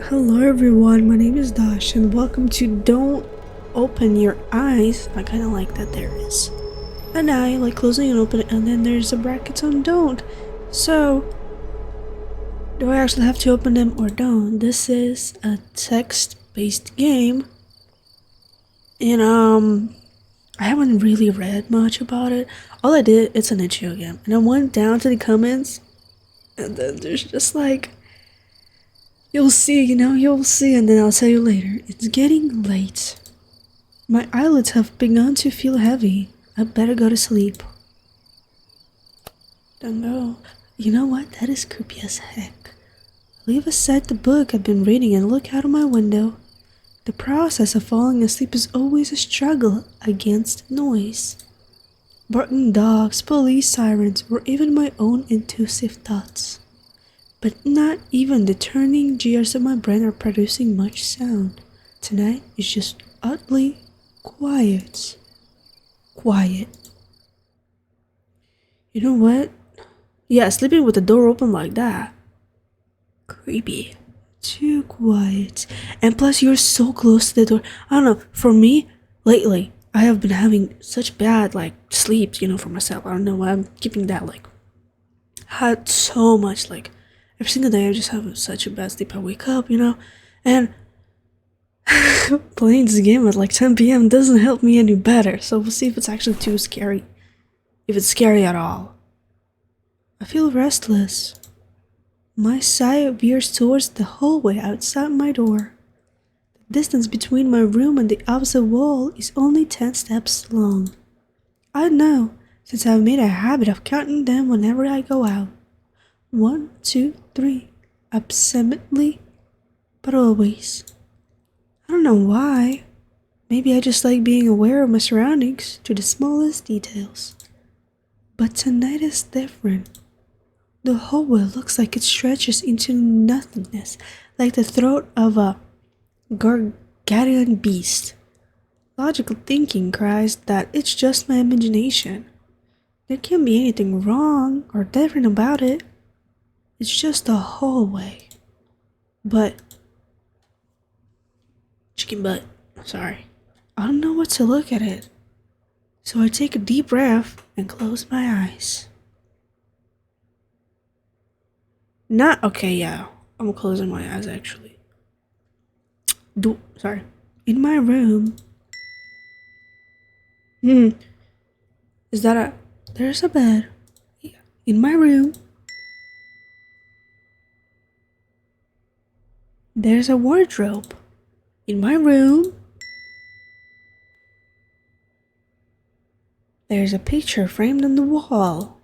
Hello everyone, my name is Dash and welcome to Don't Open Your Eyes. I kinda like that there is an eye, like closing and opening, and then there's a bracket on don't. So, do I actually have to open them or don't? This is a text-based game, and I haven't really read much about it. All I did, it's an itch.io game, and I went down to the comments, and then there's just like, you'll see, you'll see, and then I'll tell you later. It's getting late. My eyelids have begun to feel heavy. I better go to sleep. Don't go. You know what? That is creepy as heck. Leave aside the book I've been reading and look out of my window. The process of falling asleep is always a struggle against noise. Barking dogs, police sirens, or even my own intrusive thoughts. But not even the turning gears of my brain are producing much sound. Tonight is just oddly quiet. Quiet. You know what? Yeah, sleeping with the door open like that. Creepy. Too quiet. And plus, you're so close to the door. I don't know. For me, lately, I have been having such bad, sleeps, for myself. I don't know why I'm keeping that, had so much, every single day I just have such a bad sleep. I wake up, and playing this game at 10 p.m. doesn't help me any better. So we'll see if it's actually too scary. If it's scary at all. I feel restless. My sigh veers towards the hallway outside my door. The distance between my room and the opposite wall is only 10 steps long. I know, since I've made a habit of counting them whenever I go out. 1, 2, 3, absently, but always. I don't know why. Maybe I just like being aware of my surroundings to the smallest details. But tonight is different. The hallway looks like it stretches into nothingness, like the throat of a gargantuan beast. Logical thinking cries that it's just my imagination. There can't be anything wrong or different about it. It's just a hallway. But chicken butt. Sorry. I don't know what to look at it. So I take a deep breath and close my eyes. Not okay, yeah. I'm closing my eyes actually. Sorry. In my room. Is that a there's a bed. Yeah. In my room. There's a wardrobe. In my room. There's a picture framed on the wall.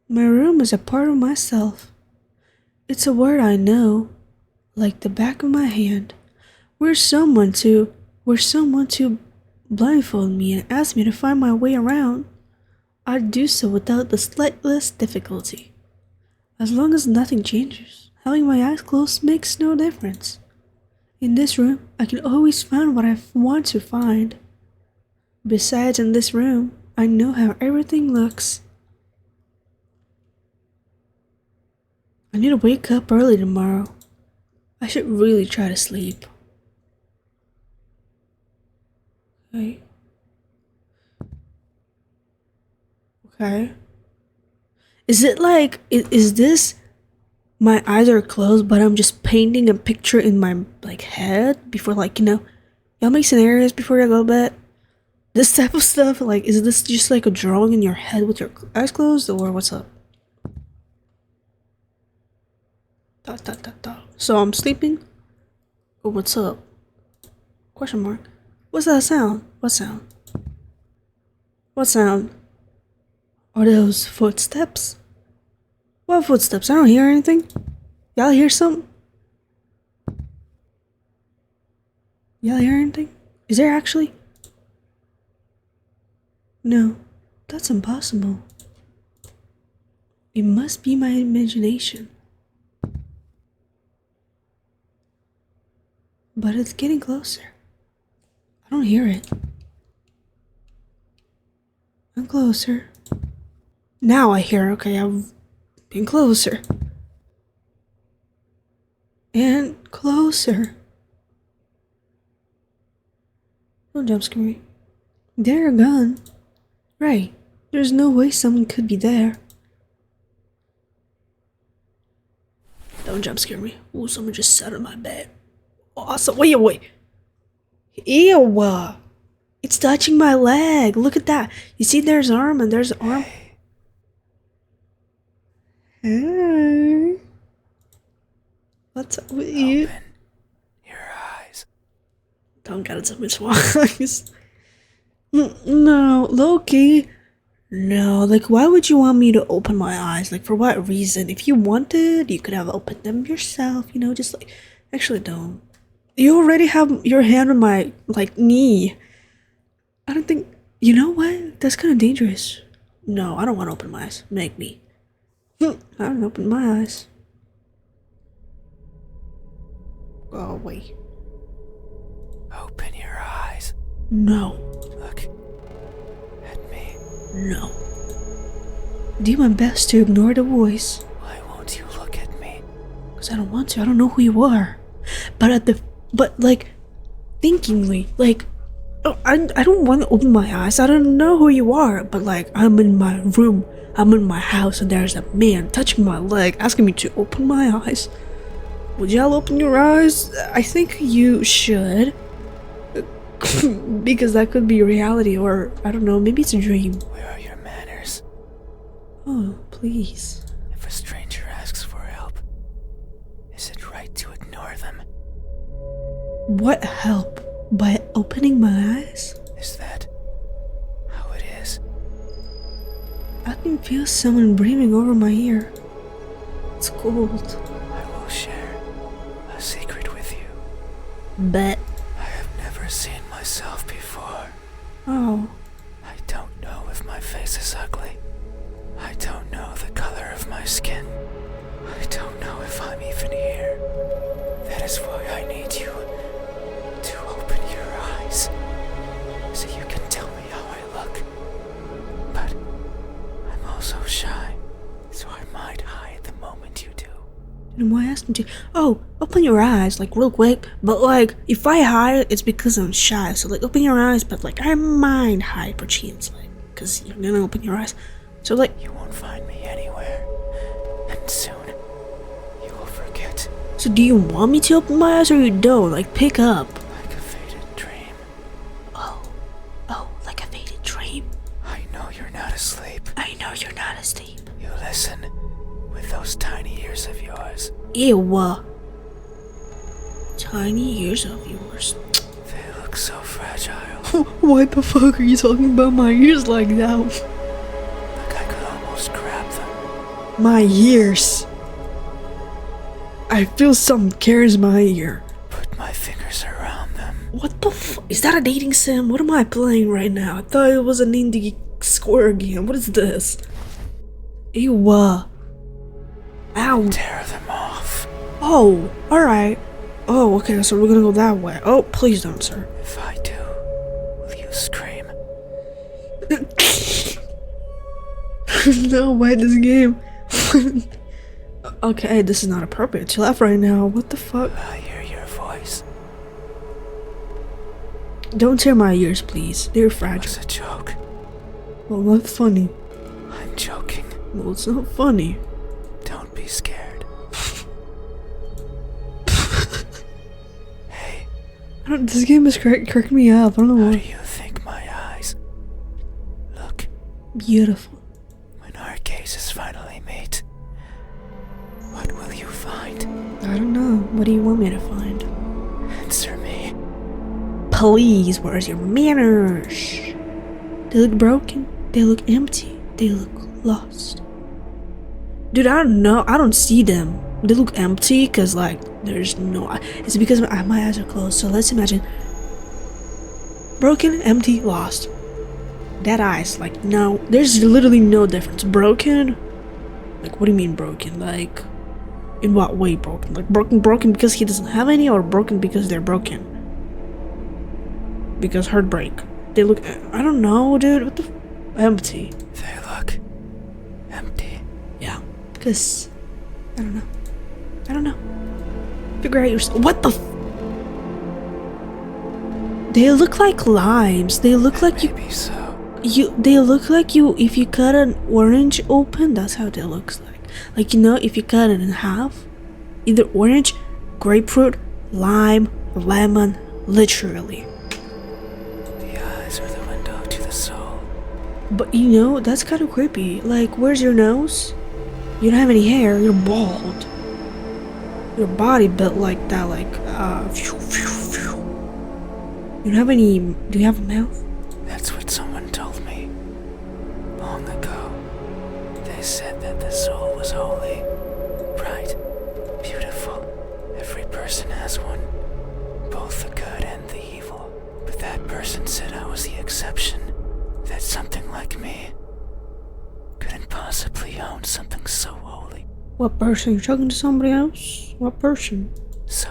My room is a part of myself. It's a word I know, like the back of my hand. Were someone to blindfold me and ask me to find my way around, I'd do so without the slightest difficulty. As long as nothing changes, having my eyes closed makes no difference. In this room, I can always find what I want to find. Besides, in this room, I know how everything looks. I need to wake up early tomorrow. I should really try to sleep. Okay. Okay. Is it is this my eyes are closed, but I'm just painting a picture in my head before y'all make scenarios before you go to bed? This type of stuff, is this just like a drawing in your head with your eyes closed, or what's up? Dot dot dot dot. So I'm sleeping? Or what's up? Question mark. What's that sound? What sound? What sound? Are those footsteps? What footsteps? I don't hear anything. Y'all hear something? Y'all hear anything? Is there actually? No, that's impossible. It must be my imagination. But it's getting closer. I don't hear it. I'm closer. Now I hear, okay, I'm getting closer. And closer. Don't jump scare me. They're gone. Right. There's no way someone could be there. Don't jump scare me. Ooh, someone just sat on my bed. Awesome. Wait. Ew. It's touching my leg. Look at that. You see there's arm and there's arm. Hey. What's up with you? Open your eyes. Don't gotta tell me twice. No, Loki. No, like, why would you want me to open my eyes? Like, for what reason? If you wanted, you could have opened them yourself, you know, just like, actually, don't. You already have your hand on my, like, knee. I don't think, you know what? That's kind of dangerous. No, I don't want to open my eyes. Make me. I don't open my eyes. Go away. Open your eyes. No. Look at me. No. Do my best to ignore the voice. Why won't you look at me? Because I don't want to. I don't know who you are. But like, thinkingly, like, oh, I don't want to open my eyes. I don't know who you are. But like, I'm in my room. I'm in my house and there's a man touching my leg, asking me to open my eyes. Would y'all open your eyes? I think you should. Because that could be reality, or I don't know, maybe it's a dream. Where are your manners? Oh, please. If a stranger asks for help, is it right to ignore them? What help? By opening my eyes? Is that how it is? I can feel someone breathing over my ear. It's cold. I will share a secret with you. Bet. I have never seen myself before. Oh. I don't know if my face is ugly. I don't know the color of my skin. I don't know if I'm even here. That is why I need you to open your eyes so you can tell me how I look. But I'm also shy, so I might hide the moment you do. And why ask me to? Oh, open your eyes, like, real quick. But like, if I hide, it's because I'm shy. So like, open your eyes, but like, I might hide per chance, like, because you're gonna open your eyes. So like, You won't find me anywhere, and soon you will forget. so do you want me to open my eyes or you don't? Like, pick up. Like a faded dream. Oh, like a faded dream. I know you're not asleep. I know you're not asleep. You listen with those tiny ears of yours. Ew. Tiny ears of yours. They look so fragile. Why the fuck are you talking about my ears like that? Like I could almost grab them. My ears. I feel something carries my ear. Put my fingers around them. What the is that a dating sim? What am I playing right now? I thought it was an indie square game. What is this? Ew. Ow. Tear them off. Oh, alright. Oh, okay, so we're gonna go that way. Oh, please don't, sir. If I do, will you scream? No way, this game. Okay, this is not appropriate to laugh right now. What the fuck? Will I hear your voice? Don't tear my ears, please. They're fragile. It's a joke. Well, not funny. I'm joking. Well, it's not funny. Don't be scared. Hey, This game is cracking me up. I don't know how do why. you think my eyes look Beautiful. when our cases finally meet? What will you find? I don't know. What do you want me to find? Answer me. Please, where's your manners? They look broken. They look empty. They look lost. Dude, I don't know. I don't see them. They look empty because, like, there's no. It's because my eyes are closed. So let's imagine broken, empty, lost. Dead eyes. Like, no. There's literally no difference. Broken? Like, what do you mean broken? Like, in what way broken? Like, broken because he doesn't have any, or broken because they're broken? Because heartbreak. They look. I don't know, dude. What the. Empty. They look empty. Yeah. Because. I don't know. Figure out yourself. What the They look like limes. They look like Maybe so. they look like you if you cut an orange open, that's how they looks like. Like, you know, if you cut it in half, either orange, grapefruit, lime, lemon, literally. The eyes are the window to the soul. But you know, that's kind of creepy. Like, where's your nose? You don't have any hair, you're bald. Your body built like that, like, phew, phew, phew. You don't have any, do you have a mouth? That's what someone told me long ago. They said that the soul was holy, bright, beautiful. Every person has one, both the good and the evil. But that person said I was the exception, that something like me couldn't possibly own something so holy, What person? You're talking to somebody else? What person? so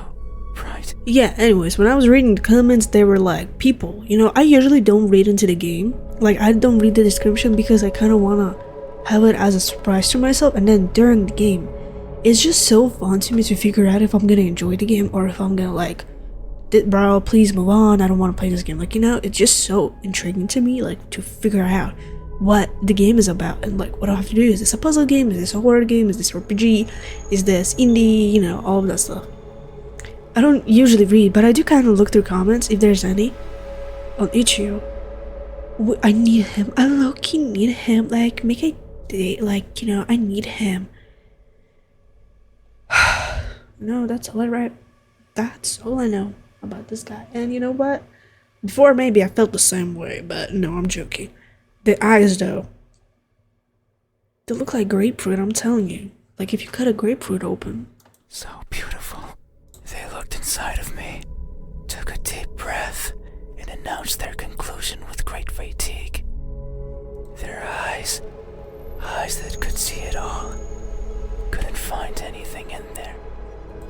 bright. Yeah, anyways, when I was reading the comments, they were like, people, you know, I usually don't read into the game. Like, I don't read the description because I kind of want to have it as a surprise to myself. And then during the game, it's just so fun to me to figure out if I'm going to enjoy the game or if I'm going to like, bro, please move on. I don't want to play this game. Like, you know, it's just so intriguing to me, like, to figure out what the game is about and like what I have to do. Is this a puzzle game? Is this a horror game? Is this RPG? Is this indie? You know, all of that stuff. I don't usually read, but I do kind of look through comments if there's any on Itch.io. I need him. I low-key need him. Like, make a date. Like, you know, I need him. No, that's all I write. That's all I know about this guy. And you know what? Before maybe I felt the same way, but no, I'm joking. The eyes, though. They look like grapefruit, I'm telling you. Like if you cut a grapefruit open. So beautiful. They looked inside of me, took a deep breath, and announced their conclusion with great fatigue. Their eyes that could see it all, couldn't find anything in there.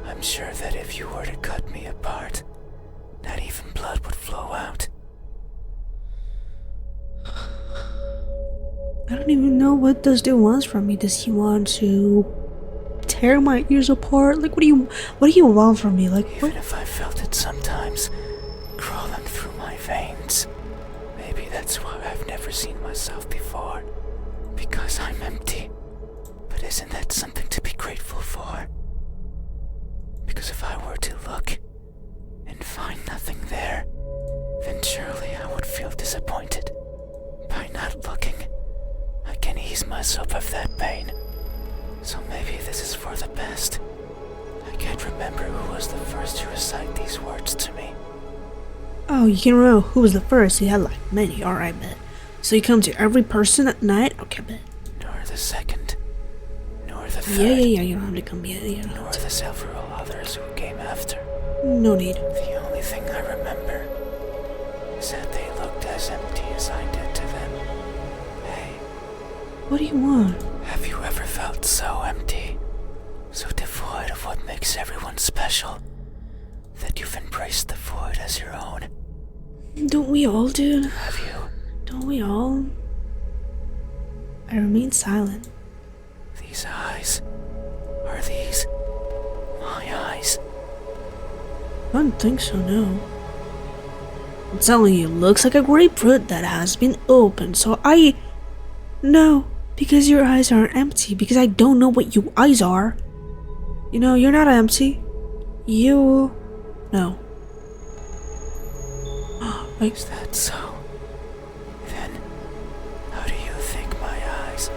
I'm sure that if you were to cut me apart, not even blood would flow out. I don't even know what this dude wants from me. Does he want to tear my ears apart? Like, what do you want from me? Like, what? Even if I felt it sometimes, crawling through my veins. Maybe that's why I've never seen myself before. Because I'm empty. But isn't that something to be grateful for? Because if I were to look and find nothing there, then surely I would feel disappointed. By not looking, I can ease myself of that pain. So maybe this is for the best. I can't remember who was the first to recite these words to me. Oh, you can remember who was the first. He had like many. Alright, bet. So you come to every person at night? Okay, bet. Nor the second, nor the third, Yeah, you don't have to come yet. You don't nor have to. the several others who came after. No need. The only thing I remember is that they looked as empty as I did to them. Hey, What do you want? have you ever felt so empty, so devoid of what makes everyone special, that you've embraced the void as your own? Don't we all, dude? Have you? Don't we all? I remain silent. These eyes, are these my eyes? I don't think so, no. I'm telling you, looks like a grapefruit that has been opened, so No, because your eyes are empty, because I don't know what your eyes are. You know, you're not empty. No. Like, Is that so? Then, how do you think my eyes,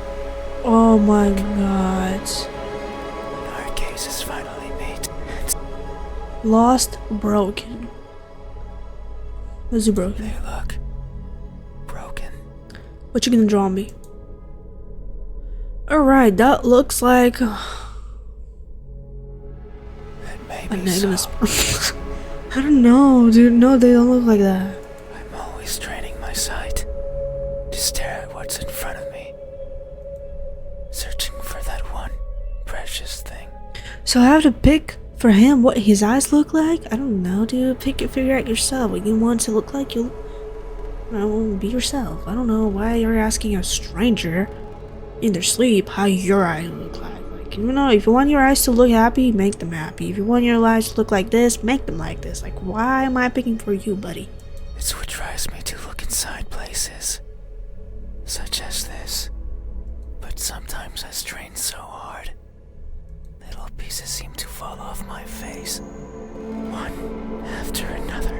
oh my god. our cases finally meet? Lost, broken. What's it broken? They look broken. What you gonna draw me? Alright, that looks like That may a be negative. so. I don't know, dude. No, they don't look like that. I'm always straining my sight to stare at what's in front of me, searching for that one precious thing. So I have to pick for him what his eyes look like? I don't know, dude. Figure out yourself what you want to look like. Be yourself. I don't know why you're asking a stranger in their sleep how your eyes look like. Like, Like, you know, if you want your eyes to look happy, make them happy. If you want your eyes to look like this, make them like this. Like, why am I picking for you, buddy? It's what drives me to look inside places, such as this. But sometimes I strain so hard, little pieces seem to fall off my face, one after another,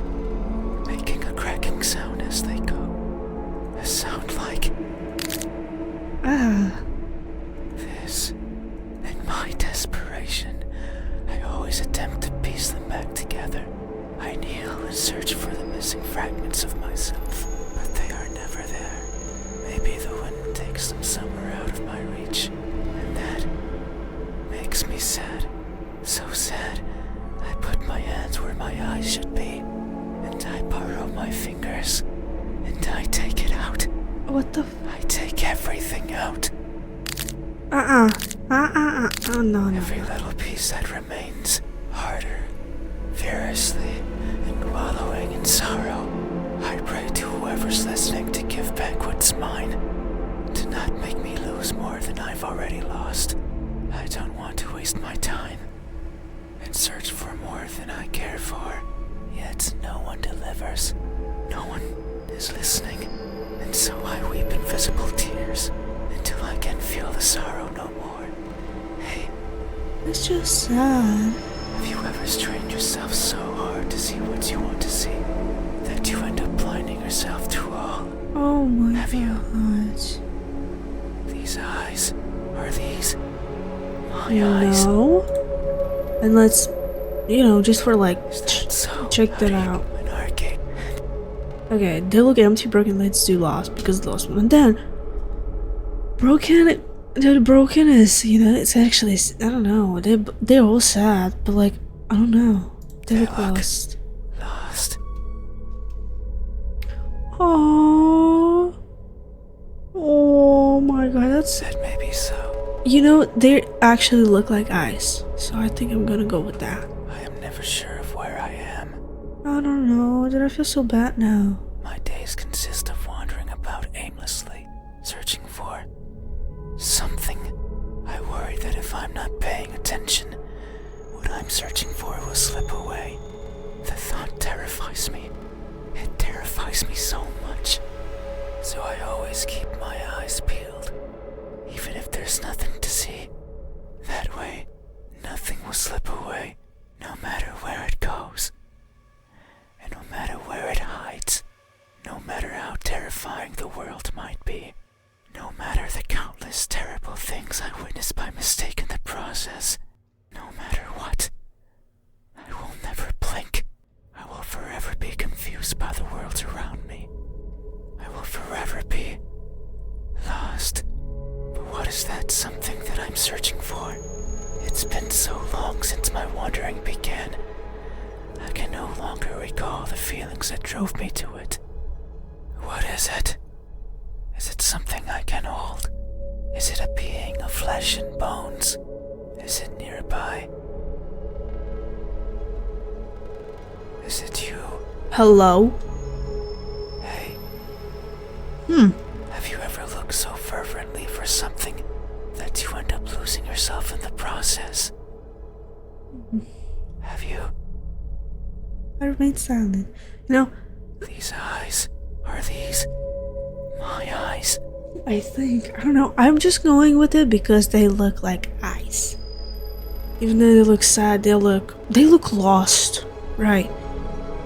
making a cracking sound as they go. A sound like Ah. this. In my desperation, I always attempt to piece them back together. I kneel and search for the missing fragments of myself, but they are never there. Maybe the wind takes them somewhere out of my reach, and that makes me sad. So sad, I put my hands where my eyes should be, and I borrow my fingers, and I take it out. What the I take everything out. Oh, no. Every little piece that remains, harder, furiously, and wallowing in sorrow. I pray to whoever's listening to give back what's mine, to not make me lose more than I've already lost. I don't want to waste my time and search for more than I care for. Yet no one delivers. No one is listening, and so I weep invisible tears until I can feel the sorrow no more. Hey, It's just sad. have you ever strained yourself so hard to see what you want to see that you end up blinding yourself to all? Oh my Have you? god. These eyes, are these my eyes? No. And let's, you know, just for like, Is that so? check that How do out. you an arcade? Okay, they look empty, broken, let's do lost because lost one. And then broken, the broken is, you know, it's actually, I don't know, they're all sad, but like, I don't know, they look look. lost. Lost. Oh, oh my god, that's, That may be so. you know, they actually look like eyes, so I think I'm gonna go with that. I am never sure of where I am. I don't know, did I feel so bad now? My days consist of wandering about aimlessly, searching for something. I worry that if I'm not paying attention, what I'm searching for will slip away. The thought terrifies me. It terrifies me so much. So I always keep my eyes peeled, even if there's nothing to see. That way, nothing will slip away, no matter where it goes. And no matter where it hides. No matter how terrifying the world might be, no matter the countless terrible things I witness by mistake in the process, no matter what, I will never blink. I will forever be confused by the world around me. I will forever be lost. But what is that something that I'm searching for? It's been so long since my wandering began. I can no longer recall the feelings that drove me to it. What is it? Is it something I can hold? Is it a being of flesh and bones? Is it nearby? Is it you? Hello? Hey, Hmm. have you ever looked so fervently for something that you end up losing yourself in the process? Have you? I remained silent. You know, These eyes, are these my eyes? I think, I don't know, I'm just going with it because they look like eyes. Even though they look sad, they look lost. Right.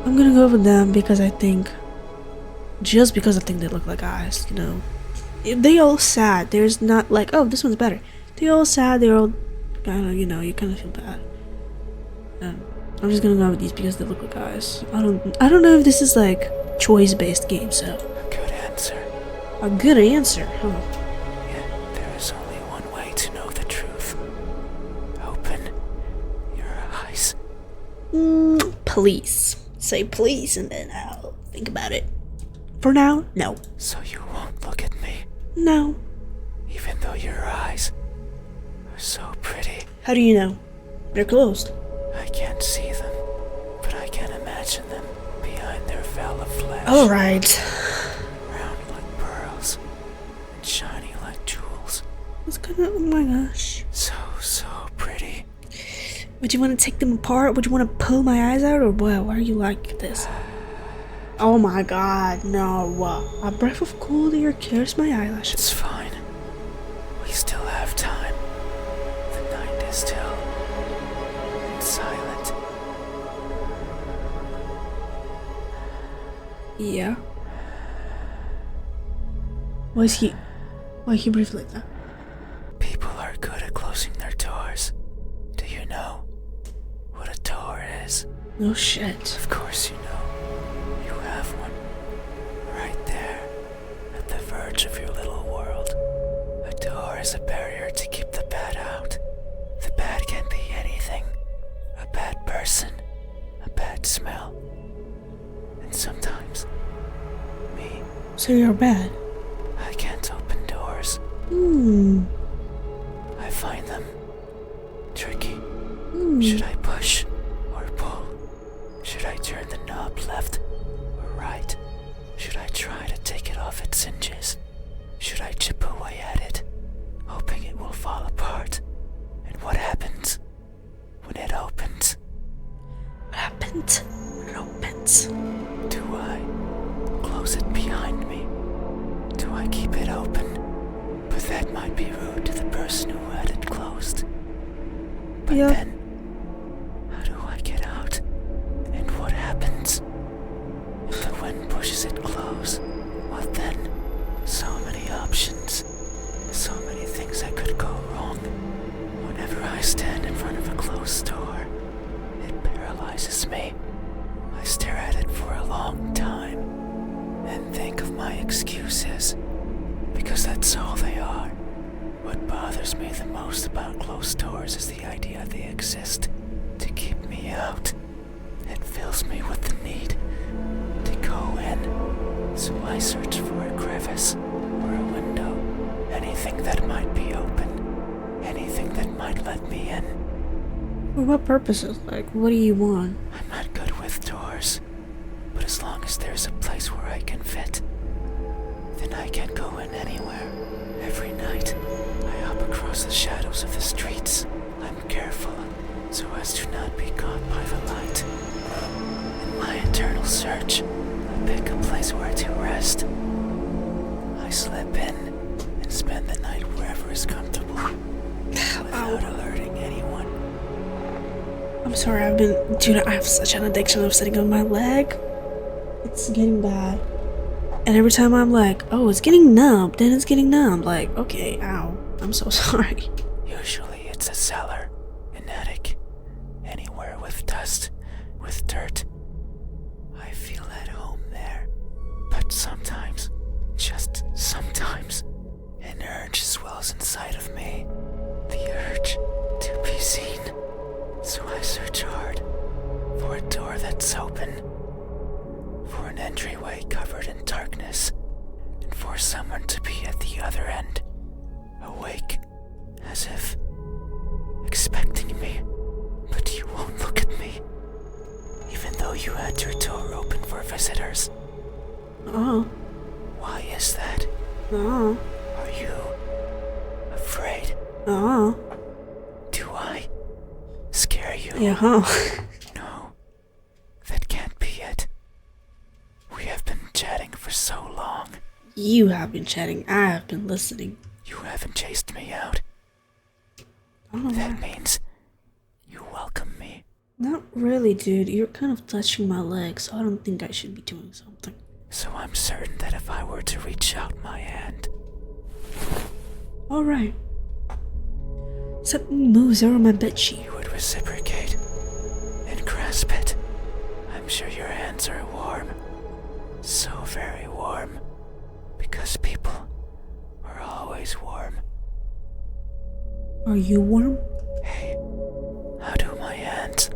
I'm gonna go with them because I think, just because I think they look like eyes, you know. They all sad, there's not like, oh, this one's better. They all sad, they're all kind of, you know, you kind of feel bad. I'm just gonna go with these because they look like eyes. I don't know if this is like choice-based game, so. A good answer. A good answer, huh? Yet there is only one way to know the truth. Open your eyes. Please. Say please and then I'll think about it. For now, no. So you won't look at me, No. even though your eyes are so pretty. How do you know? They're closed. I can't see them, but I can imagine them behind their veil of flesh. Alright. Round like pearls and shiny like jewels. It's kinda, oh my gosh. So Would you want to take them apart? Would you want to pull my eyes out or what? Why are you like this? Oh my god, no. A breath of cold air clears my eyelashes. It's fine. We still have time. The night is still and silent. Yeah. Why he breathe like that? People are good at closing their doors. Do you know what a door is? No shit. Of course you know. You have one. Right there. At the verge of your little world. A door is a barrier to keep the bad out. The bad can be anything. A bad person. A bad smell. And sometimes, me. So you're bad? I can't open doors. I find them tricky. Should I push or pull? Should I turn the knob left or right? Should I try to take it off its hinges? Should I chip away at it, hoping it will fall apart? And what happens when it opens? What happened? When it opens. Do I close it behind me? Do I keep it open? But that might be rude to the person who had it closed. But Yeah. then, how do I get out? And what happens? If the wind pushes it close, what then? So many options. So many things that could go wrong. Whenever I stand in front of a closed door, it paralyzes me. I stare at it for a long time and think of my excuses, because that's all they are. What bothers me the most about closed doors is the idea they exist to keep me out. It fills me with the need to go in, so I search for a crevice or a window, anything that might be open, anything that might let me in. For what purposes? Like, what do you want? I'm not good with doors, but as long as there's a place where I can fit, then I can go in anywhere. Every night, I hop across the shadows of the streets. I'm careful, so as to not be caught by the light. In my eternal search, I pick a place where to rest. I slip in and spend the night wherever is comfortable, without alerting anyone. I'm sorry, dude, I have such an addiction of sitting on my leg. It's getting bad. And every time I'm like, oh, it's getting numb, then it's getting numb. Like, okay, ow. I'm so sorry. Usually it's a cellar, an attic, anywhere with dust, with dirt. I feel at home there. But sometimes, just sometimes, an urge swells inside of me. The urge to be seen. So I search hard for a door that's open, for an entryway covered in darkness, and for someone to be at the other end, awake, as if expecting me. But you won't look at me, even though you had your door open for visitors. Oh. Why is that? Oh. Are you afraid? Oh. Do I scare you? Yeah, huh? No, that can't be it. We have been chatting for so long. You have been chatting. I have been listening. You haven't chased me out. I don't know That why. means you welcome me. Not really, dude. You're kind of touching my leg, so I don't think I should be doing something. So I'm certain that if I were to reach out my hand, Alright. Something moves over my bedsheet. you would reciprocate and grasp it. I'm sure your hands are warm. So very warm. Because people are always warm. Are you warm? Hey, how do my hands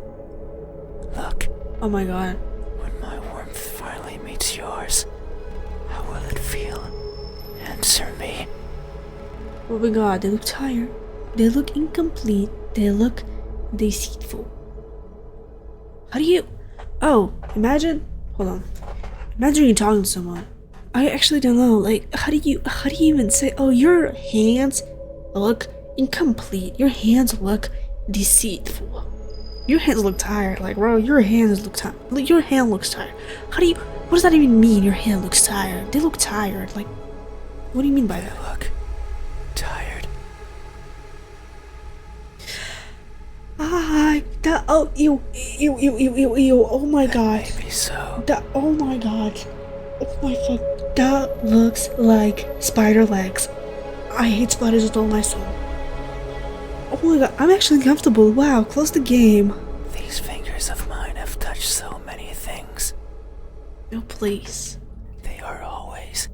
look Oh my god. when my warmth finally meets yours? How will it feel? Answer me. Oh my god, they look tired. They look incomplete. They look deceitful. How do you... Oh, imagine... Hold on. Imagine you're talking to someone. I actually don't know, like, how do you even say, oh, your hands look incomplete. Your hands look deceitful. Your hands look tired. Like, bro, your hands look tired. Your hand looks tired. How do you... What does that even mean, your hand looks tired? They look tired. Like, what do you mean by They that? look tired. That... Oh, ew. Oh my god. Maybe so. That... Oh my god. Oh my fuck. That looks like spider legs. I hate spiders with all my soul. Oh my god, I'm actually uncomfortable. Wow, close the game. These fingers of mine have touched so many things. No, please. They are always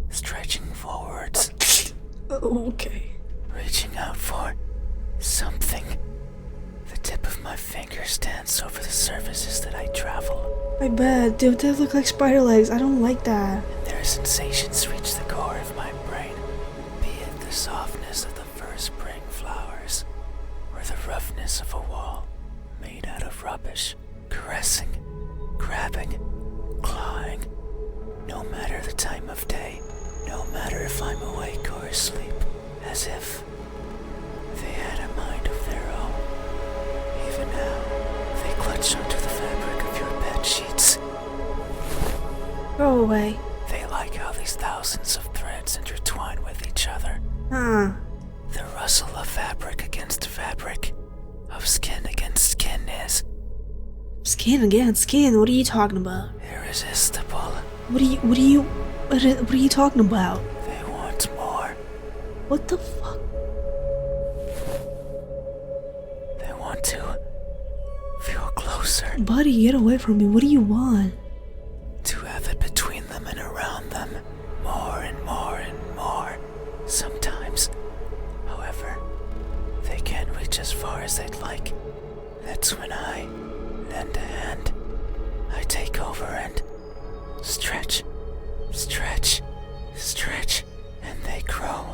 stretching forwards, Okay. reaching out for something. The tip of my finger stands over the surfaces that I travel, I bet, dude, they look like spider legs. I don't like that. and their sensations reach the core of my brain, be it the softness of the first spring flowers, or the roughness of a wall made out of rubbish, caressing, grabbing, clawing. No matter the time of day, no matter if I'm awake or asleep, as if they had a mind of their own. Even now, they clutch onto the fabric of your bed sheets. Go away. They like how these thousands of threads intertwine with each other. Huh. The rustle of fabric against fabric, of skin against skin is Skin again, skin. What are you talking about? irresistible. What are you talking about? They want more. What the fuck? They want to feel closer, Buddy, get away from me. What do you want? to have it between them and around them, more and more and more. Sometimes, however, they can't reach as far as they'd like. That's when I lend a hand. I take over and stretch, stretch, stretch, and they grow.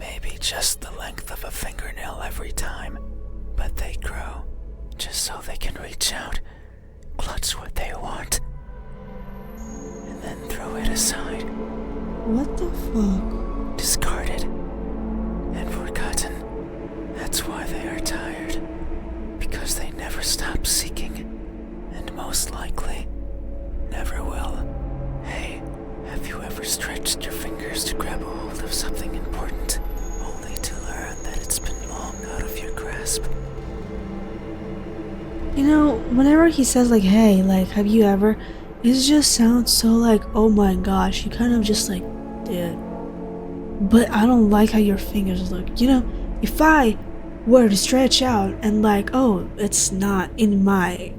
Maybe just the length of a fingernail every time, but they grow just so they can reach out, clutch what they want, and then throw it aside, What the fuck? discarded, and forgotten. That's why they are tired, because they never stop seeking, and most likely never will. Hey, have you ever stretched your fingers to grab a hold of something important, only to learn that it's been long out of your grasp? You know, whenever he says like, hey, like, have you ever? It just sounds so like, oh my gosh, you kind of just like, dude. But I don't like how your fingers look. You know, if I were to stretch out and like, oh, it's not in my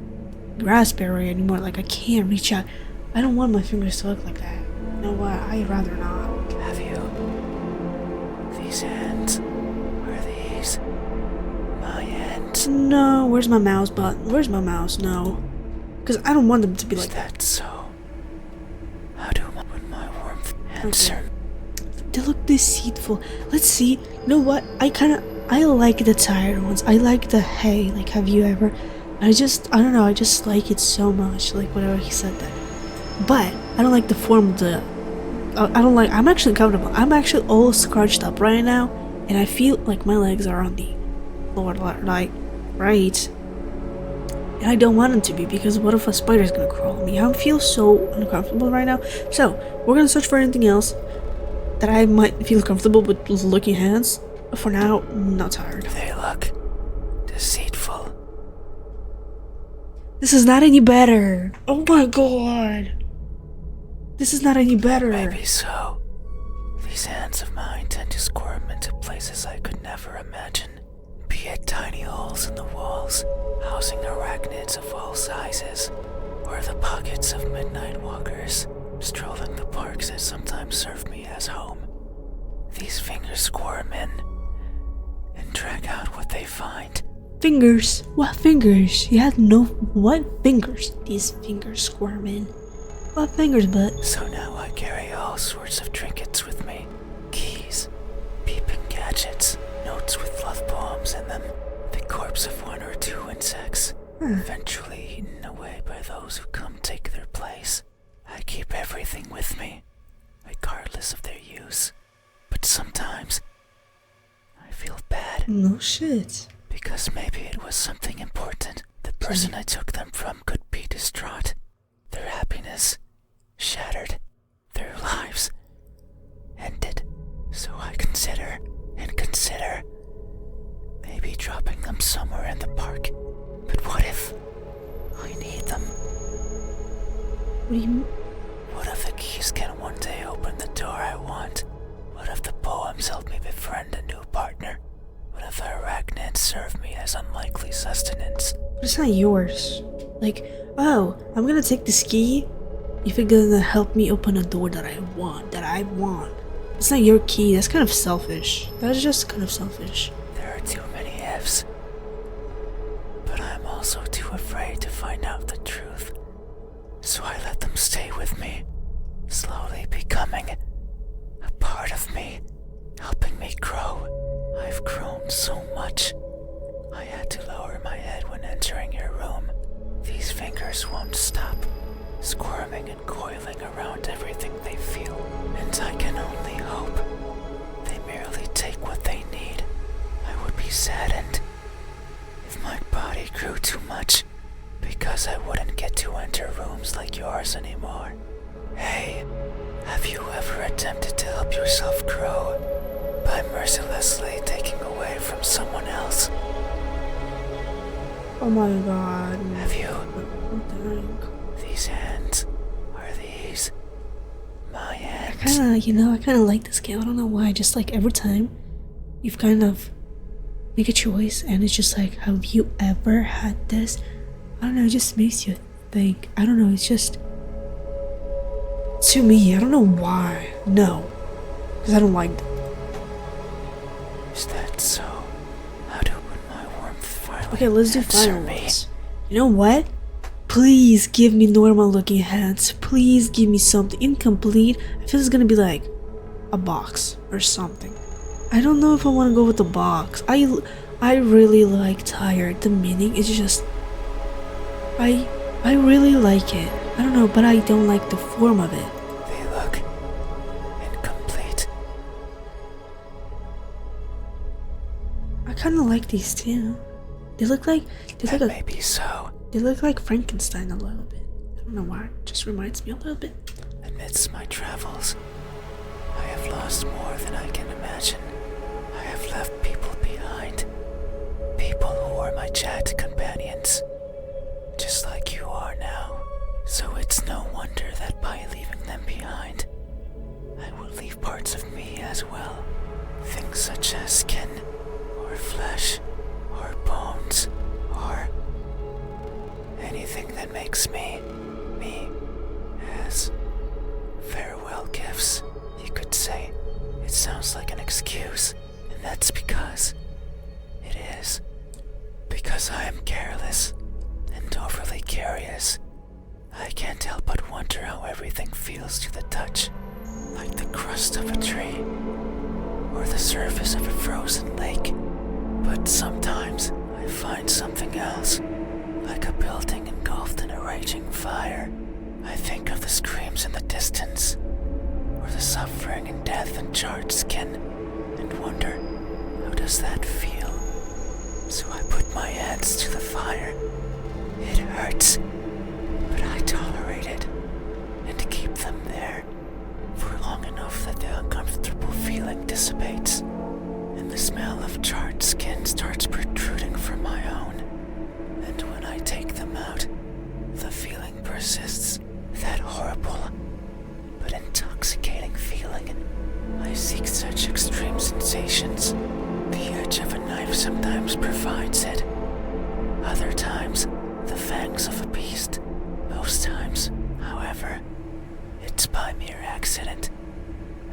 grasp area anymore, like I can't reach out. I don't want my fingers to look like that. You know what? I'd rather not. Have you? These hands? Are these my hands? No, where's my mouse button? Where's my mouse? No. Because I don't want them to be Is like that. that so? How do my warmth answer? They look deceitful. Let's see. You know what? I like the tired ones. I like the hey, like have you ever? I don't know, I just like it so much. Like whatever he said that. But I don't like the form of the. I'm actually comfortable. I'm actually all scrunched up right now, and I feel like my legs are on the lower right. And I don't want them to be because what if a spider's gonna crawl on me? I feel so uncomfortable right now. So we're gonna search for anything else that I might feel comfortable with looking hands. For now, I'm not tired. They look deceitful. This is not any better. Oh my god. This is not any better. Maybe so. These hands of mine tend to squirm into places I could never imagine. Be it tiny holes in the walls, housing arachnids of all sizes, or the pockets of midnight walkers, strolling the parks that sometimes serve me as home. These fingers squirm in and drag out what they find. Fingers? What fingers? You had no. What fingers? These fingers squirm in. What fingers, but? So now I carry all sorts of trinkets with me. Keys, peeping gadgets, notes with love poems in them, the corpse of one or two insects, eventually eaten away by those who come take their place. I keep everything with me, regardless of their use. But sometimes I feel bad No shit. because maybe it was something important. The person I took them from could be distraught, their happiness shattered, their lives ended. So I consider maybe dropping them somewhere in the park. But what if I need them? What do you mean? What if the keys can one day open the door I want? What if the poems help me befriend a new partner? What if the arachnids serve me as unlikely sustenance? But it's not yours. Like, oh, I'm gonna take this key if it's gonna help me open a door that I want. It's not your key. That's kind of selfish. That's just kind of selfish. There are too many ifs. But I'm also too afraid to find out the truth. So I let them stay with me, slowly becoming a part of me, helping me grow. I've grown so much. I had to lower my head when entering your room. These fingers won't stop, squirming and coiling around everything they feel. And I can only hope they merely take what they need. I would be saddened if my body grew too much, because I wouldn't get to enter rooms like yours anymore. Hey, have you ever attempted to help yourself grow by mercilessly taking away from someone else? Oh my god. Have you? What the heck? These hands, are these my hands? I kinda like this game. I don't know why. Just like every time you've kind of make a choice and it's just like, have you ever had this? I don't know, it just makes you think. I don't know, it's just to me, I don't know why. No. Because I don't like them. Is that so? How do my warmth finally Okay, let's do answer final me? ones. You know what? Please give me normal looking hands. Please give me something incomplete. I feel it's gonna be like a box or something. I don't know if I want to go with the box. I really like tired. The meaning is just I really like it. I don't know, but I don't like the form of it. They look incomplete. I kind of like these too. They look like That may be so. they look like Frankenstein a little bit. I don't know why. It just reminds me a little bit. Amidst my travels, I have lost more than I can imagine. I have left people behind. People who were my chat companions. Just like you are now. So it's no wonder that by leaving them behind, I will leave parts of me as well. Things such as skin, or flesh, or bones, or anything that makes me, as farewell gifts, you could say. It sounds like an excuse, and that's because it is. Because I am careless and overly curious. I can't help but wonder how everything feels to the touch, like the crust of a tree, or the surface of a frozen lake. But sometimes I find something else, like a building engulfed in a raging fire. I think of the screams in the distance, or the suffering and death in charred skin, and wonder, how does that feel? So I put my hands to the fire. It hurts, but I tolerate it, and keep them there for long enough that the uncomfortable feeling dissipates, and the smell of charred skin starts protruding from my own. And when I take them out, the feeling persists, that horrible but intoxicating feeling. I seek such extreme sensations. The edge of a knife sometimes provides it. Other times, the fangs of a beast. Most times, however, it's by mere accident.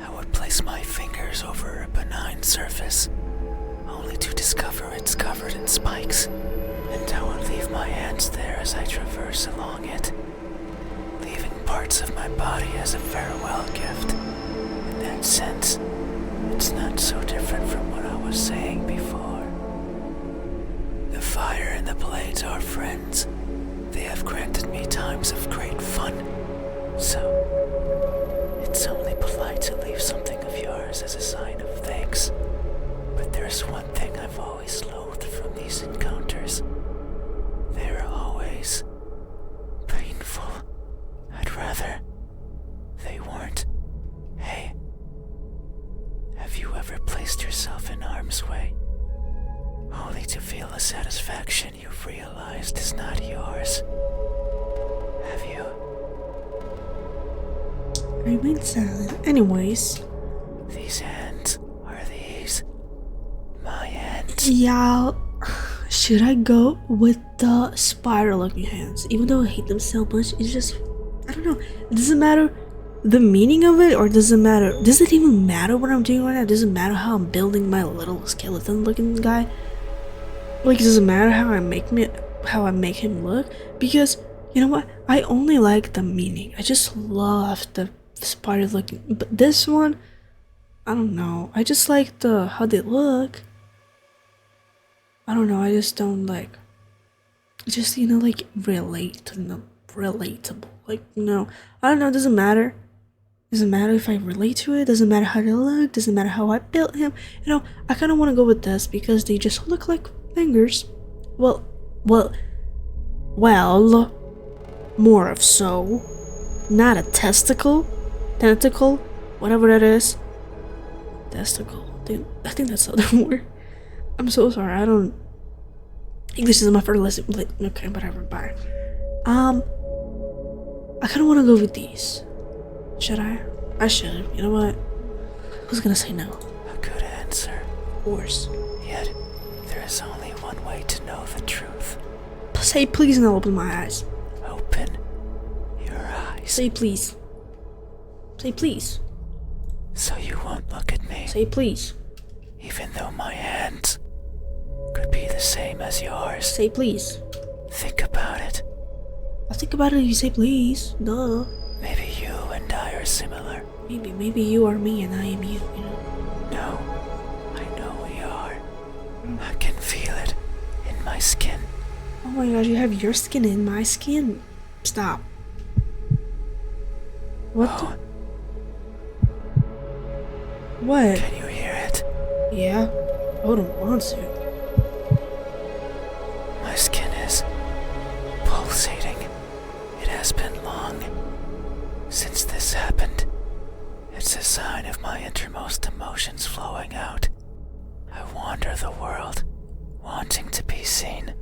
I would place my fingers over a benign surface, only to discover it's covered in spikes, and I would leave my hands there as I traverse along it, leaving parts of my body as a farewell gift. In that sense, it's not so different from what I was saying before. The fire and the blades are friends. They have granted me times of great fun. So, it's only polite to leave something of yours as a sign of thanks. But there's one thing I've always loathed from these encounters. They're realized is not yours. Have you? I remain silent. Anyways. These hands, are these my hands? Yeah. Should I go with the spiral-looking hands? Even though I hate them so much, it's just, I don't know. It doesn't matter the meaning of it, or does it matter? Does it even matter what I'm doing right now? Does it matter how I'm building my little skeleton-looking guy? Like, does it matter how I make him look? Because you know what? I only like the meaning. I just love the spider-looking. But this one, I don't know. I just like how they look. I don't know, I just don't like, just, you know, like, relatable, like, you know, I don't know, it doesn't matter if I relate to it, doesn't matter how they look, doesn't matter how I built him, you know, I kind of want to go with this, because they just look like fingers, well, more of so, not a tentacle, whatever that is, testicle, I think that's the other word. I'm so sorry, I don't. English is my first lesson. Okay, whatever, bye. I kind of want to go with these. Should I? I should. You know what? Who's gonna say no? A good answer. Of course. Yet, there is only one way to know the truth. Say please and I'll open my eyes. Open your eyes. Say please. Say please. So you won't look at me. Say please. Even though my hands could be the same as yours. Say please. Think about it. I'll think about it if you say please. Duh. Maybe you and I are similar. Maybe you are me and I am you, you know? No, I know we are. I can feel it in my skin. Oh my gosh, you have your skin in my skin? Stop. What Oh, What? can you hear it? Yeah? I wouldn't want to. My skin is pulsating. It has been long since this happened. It's a sign of my innermost emotions flowing out. I wander the world, wanting to be seen.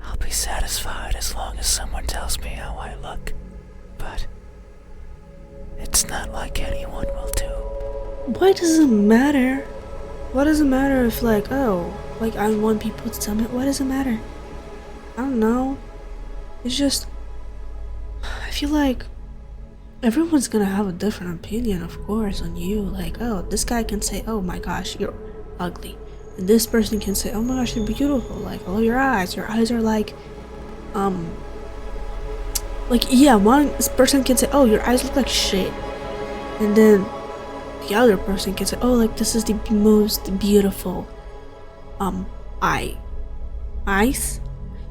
I'll be satisfied as long as someone tells me how I look. But it's not like anyone will do. Why does it matter? Why does it matter if, like, oh, like, I want people to tell me? Why does it matter? I don't know. It's just, I feel like everyone's gonna have a different opinion, of course, on you. Like, oh, this guy can say, oh my gosh, you're ugly. And this person can say, oh my gosh, you're beautiful. Like, I love your eyes. Your eyes are like, yeah, one person can say, oh, your eyes look like shit. And then the other person can say, oh, like, this is the most beautiful, eyes.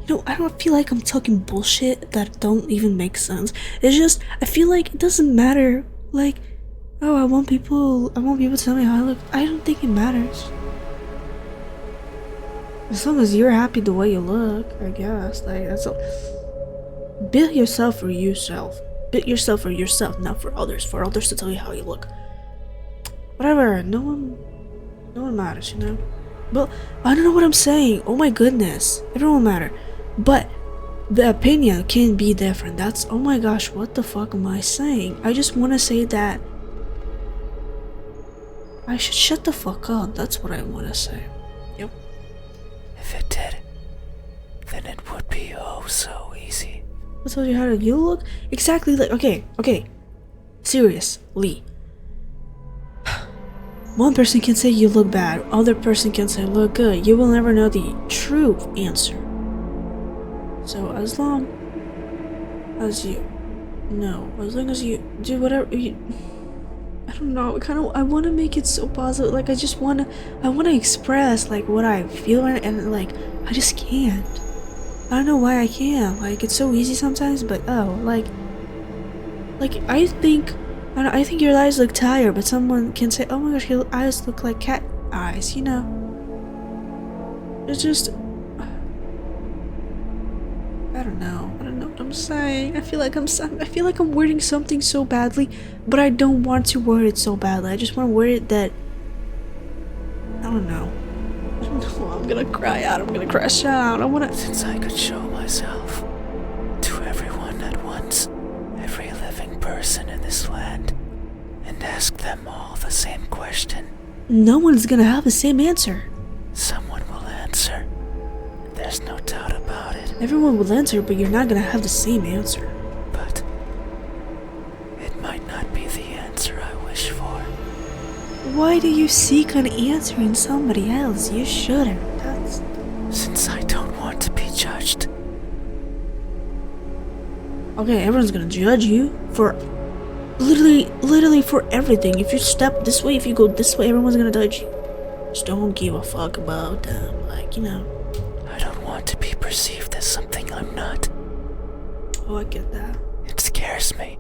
You know, I don't feel like I'm talking bullshit that don't even make sense. It's just, I feel like it doesn't matter. Like, oh, I want people to tell me how I look. I don't think it matters. As long as you're happy the way you look, I guess. Like, that's all. Build yourself for yourself. Build yourself for yourself, not for others. For others to tell you how you look. Whatever. No one matters, you know. But I don't know what I'm saying. Oh my goodness. Everyone matter. But the opinion can be different. That's, oh my gosh, what the fuck am I saying? I just want to say that I should shut the fuck up. That's what I want to say. Yep. If it did, then it would be oh so easy. I told you how you look? Exactly like, okay. Seriously. One person can say you look bad, other person can say look good. You will never know the true answer. So as long as you know, as long as you do whatever you, I don't know, I want to make it so positive. Like, I want to express like what I feel, and like I just can't. I don't know why I can't. Like, it's so easy sometimes, but oh, like I think your eyes look tired, but someone can say, oh my gosh, your eyes look like cat eyes, you know? It's just, I don't know what I'm saying. I feel like I'm wording something so badly, but I don't want to word it so badly. I just want to word it that, I don't know what I'm I'm gonna cry out. I'm gonna crash out. I wanna. Since I could show myself to everyone at once, every living person in this land, and ask them all the same question, No one's gonna have the same answer. someone will answer. There's no doubt about it. Everyone will answer, but you're not gonna have the same answer. But it might not be the answer I wish for. Why do you seek on answering somebody else? You shouldn't. That's. Since I don't want to be judged. Okay, everyone's gonna judge you for literally for everything. If you step this way, if you go this way, everyone's gonna judge you. Just don't give a fuck about them. Like, you know. I don't want to be perceived as something I'm not. Oh, I get that. It scares me.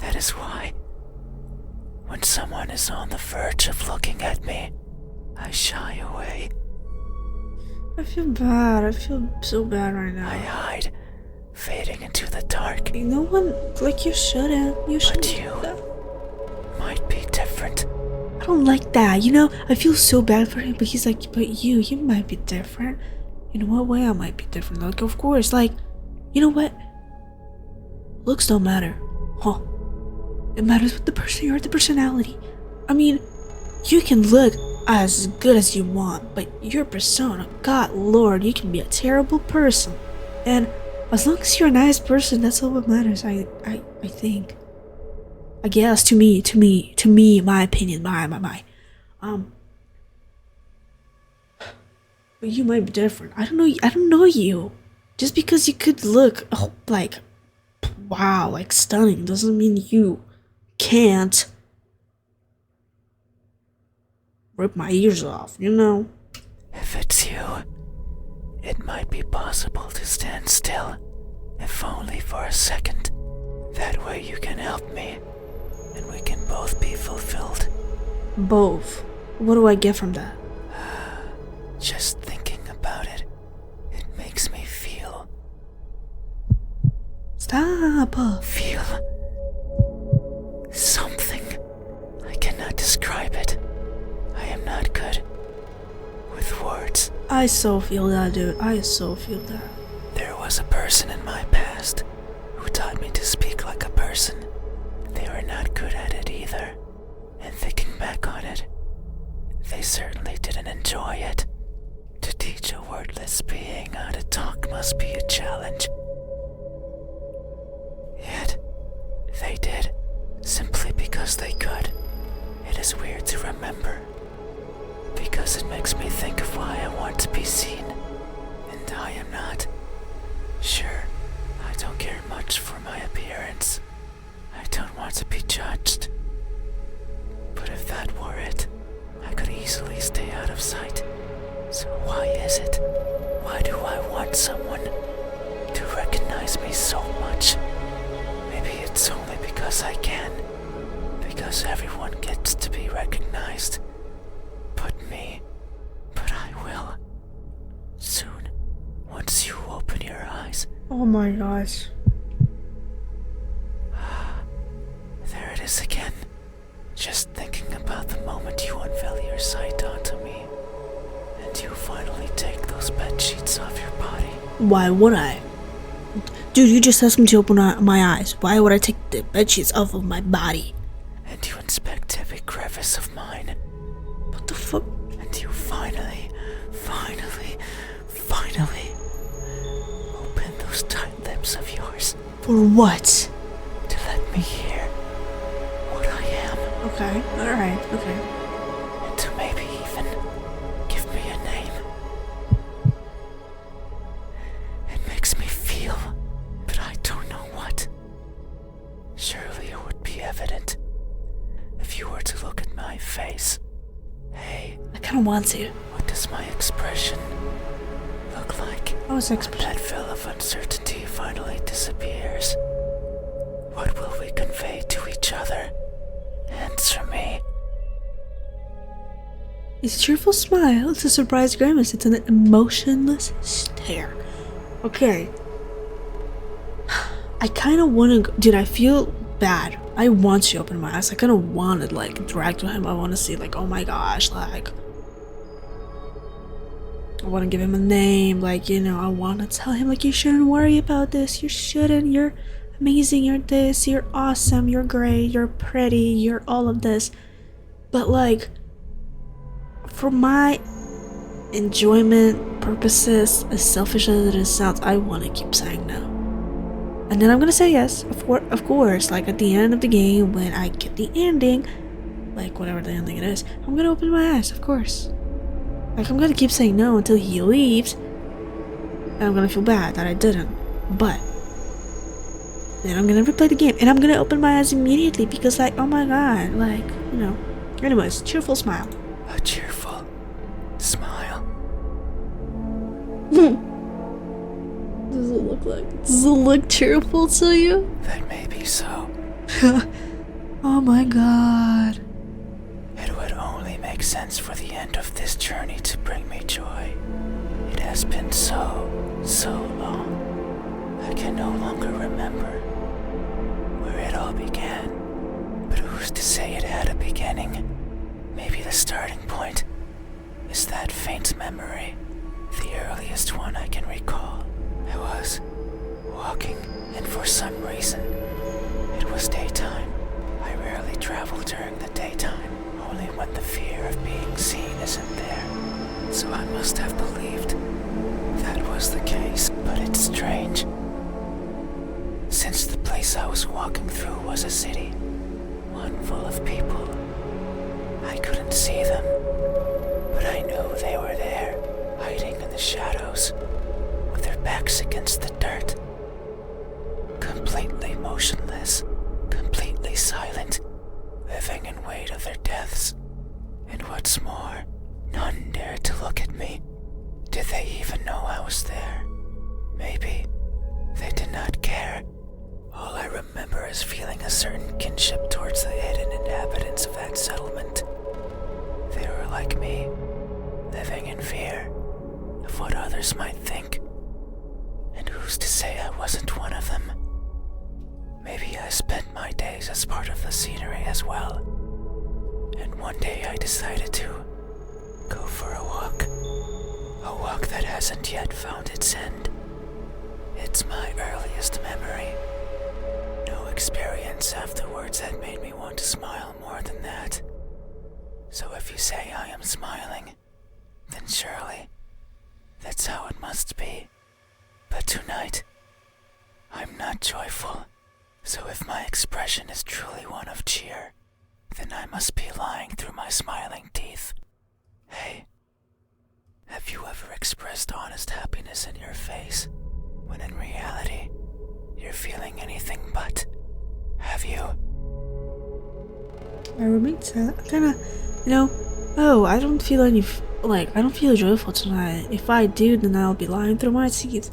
That is why. When someone is on the verge of looking at me, I shy away. I feel bad. I feel so bad right now. I hide, fading into the dark. No one, like, you shouldn't. You shouldn't. But you might be different. I don't like that. You know, I feel so bad for him, but he's like, but you might be different. In what way I might be different? Like, of course, like, you know what? Looks don't matter. Huh. It matters what the person you are, the personality. I mean, you can look as good as you want, but your persona, God Lord, you can be a terrible person. And as long as you're a nice person, that's all that matters, I think. I guess, to me, my opinion, my. But you might be different. I don't know you. Just because you could look, like, wow, like stunning, doesn't mean you can't rip my ears off, you know? If it's you, it might be possible to stand still, if only for a second. That way you can help me, and we can both be fulfilled. Both. What do I get from that? Just thinking about it, it makes me feel. Stop. Feel something. I cannot describe it. I am not good with words. I so feel that, dude. I so feel that. There was a person in my past who taught me to speak like a person. They were not good at it either. And thinking back on it, they certainly didn't enjoy it. To teach a wordless being how to talk must be a challenge. Yet, they did, simply because they could. It is weird to remember, because it makes me think of why I want to be seen, and I am not. Sure, I don't care much for my appearance. I don't want to be judged. But if that were it, I could easily stay out of sight. So why is it? Why do I want someone to recognize me so much? Maybe it's only because I can. Because everyone gets to be recognized. But me. But I will. Soon. Once you open your eyes. Oh my gosh. There it is again. Just thinking about the moment you unveil your sight onto me. And you finally take those bed sheets off your body. Why would I? Dude, you just asked me to open my eyes. Why would I take the bedsheets off of my body? And you inspect every crevice of mine. What the fuck? And you finally open those tight lips of yours For what? to let me hear what I am. Okay, alright, okay. And to maybe even give me a name. It makes me feel, but I don't know what. Surely it would be evident if you were to look at my face. Hey, I kinda want to. what does my expression look like? I was When expression. that veil of uncertainty finally disappears, what will we convey to each other? Answer me. It's a cheerful smile, it's a surprised grimace, it's an emotionless stare. Okay. I kinda wanna go. Dude, I feel bad. I want to open my eyes. I kinda wanna, like, drag to him. I wanna see, like, oh my gosh, like. I want to give him a name, like, you know, I want to tell him, like, you shouldn't worry about this, you shouldn't, you're amazing, you're this, you're awesome, you're great, you're pretty, you're all of this. But, like, for my enjoyment purposes, as selfish as it sounds, I want to keep saying no. And then I'm gonna say yes, of course, like, at the end of the game, when I get the ending, like, whatever the ending it is, I'm gonna open my eyes, of course. Like, I'm gonna keep saying no until he leaves, and I'm gonna feel bad that I didn't. But then I'm gonna replay the game, and I'm gonna open my eyes immediately because, like, oh my god, like, you know. Anyways, cheerful smile. A cheerful smile. Does it look cheerful to you? That may be so. Oh my god. It would only make sense for the end of this journey to bring me joy. It has been so long. I can no longer remember where it all began. But who's to say it had a beginning? Maybe the starting point is that faint memory, the earliest one I can recall. I was walking, and for some reason, it was daytime. I rarely travel during the daytime, only when the fear of being seen isn't there. So I must have believed that was the case, but it's strange. Since the place I was walking through was a city, one full of people, I couldn't see them, but I knew they were there, hiding in the shadows, with their backs against the dirt. Completely motionless, completely silent, living in wait of their deaths. And what's more, none dared to look at me. Did they even know I was there? Maybe they did not care. All I remember is feeling a certain kinship towards the hidden inhabitants of that settlement. They were like me, living in fear of what others might think. And who's to say I wasn't one of them? Maybe I spent my days as part of the scenery as well. And one day I decided to go for a walk. A walk that hasn't yet found its end. It's my earliest memory. No experience afterwards that made me want to smile more than that. So if you say I am smiling, then surely that's how it must be. But tonight, I'm not joyful. So if my expression is truly one of cheer, then I must be lying through my smiling teeth. Hey, have you ever expressed honest happiness in your face, when in reality, you're feeling anything but? Have you? I remain sad. Kinda, you know, oh, I don't feel any, I don't feel joyful tonight. If I do, then I'll be lying through my teeth.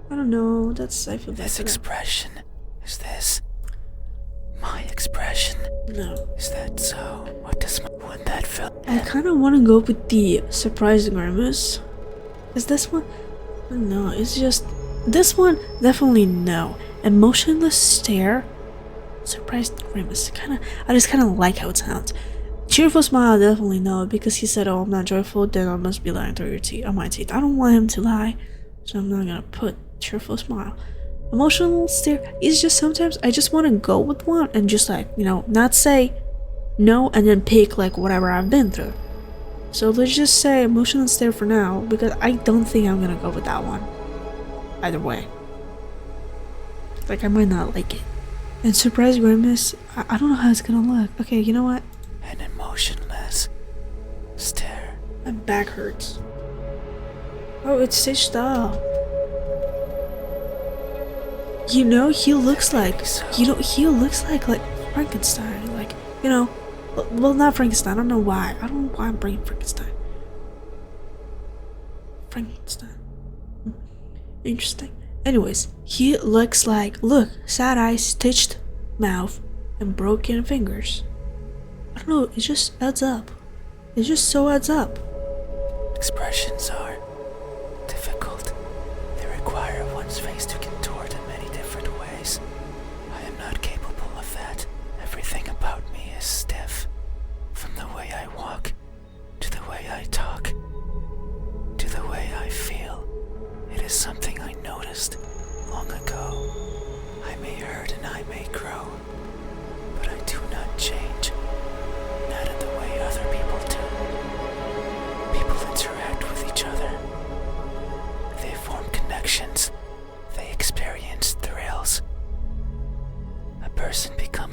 I don't know, I feel This better. expression, is this my expression? No. Is that so? What does when that feel? I kinda wanna go with the surprised grimace. Is this one? No, it's just, this one, definitely no. Emotionless stare, surprised grimace. I just kinda like how it sounds. Cheerful smile, definitely no, because he said, oh, I'm not joyful, then I must be lying through your teeth, on my teeth. I don't want him to lie, so I'm not gonna put cheerful smile. Emotional stare is just sometimes I just want to go with one and just, like, you know, not say no and then pick like whatever I've been through. So let's just say emotional stare for now, because I don't think I'm gonna go with that one either way. Like, I might not like it. And surprise grimace, I don't know how it's gonna look. Okay, you know what? An emotionless stare. My back hurts. Oh, it's stitched up. You know, he looks like, he looks like Frankenstein, like, you know, well, not Frankenstein, I don't know why I'm bringing Frankenstein. Interesting. Anyways, he looks like, look, sad eyes, stitched mouth, and broken fingers. I don't know, it just adds up. It just so adds up. Expressions are difficult. They require one's face to contort in many different ways. I am not capable of that. Everything about me is stiff. From the way I walk, to the way I talk, to the way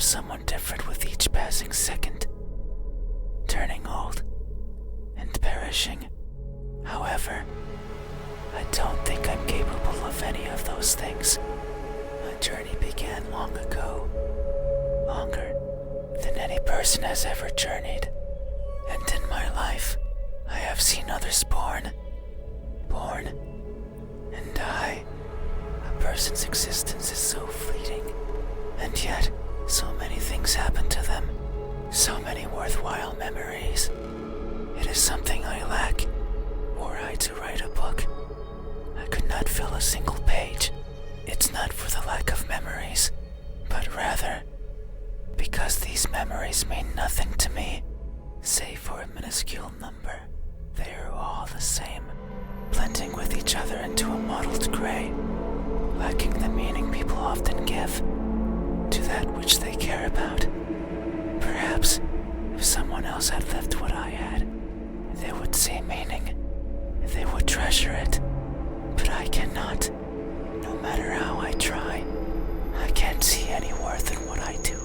someone different with each passing second, turning old and perishing. However, I don't think I'm capable of any of those things. My journey began long ago, longer than any person has ever journeyed. And in my life, I have seen others born, and die. A person's existence is so fleeting, and yet so many things happen to them, so many worthwhile memories. It is something I lack, were I to write a book. I could not fill a single page. It's not for the lack of memories, but rather because these memories mean nothing to me, save for a minuscule number. They are all the same, blending with each other into a mottled gray, lacking the meaning people often give to that which they care about. Perhaps if someone else had lived what I had, they would see meaning, they would treasure it, but I cannot. No matter how I try, I can't see any worth in what I do.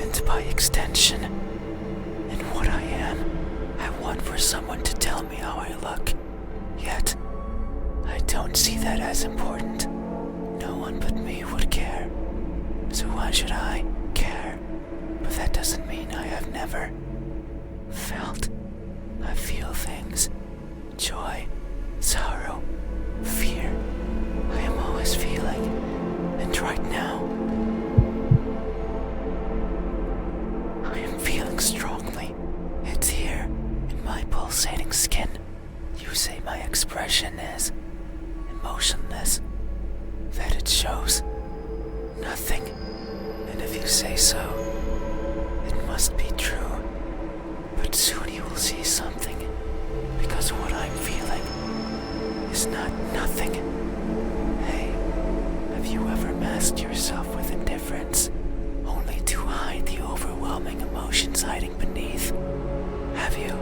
And by extension, in what I am, I want for someone to tell me how I look. Yet, I don't see that as important. No one but me would care. So why should I care? But that doesn't mean I have never felt. I feel things. Joy, sorrow, fear. I am always feeling. And right now, I am feeling strongly. It's here, in my pulsating skin. You say my expression is emotionless, that it shows nothing. And if you say so, it must be true. But soon you will see something, because what I'm feeling is not nothing. Hey, have you ever masked yourself with indifference, only to hide the overwhelming emotions hiding beneath? Have you?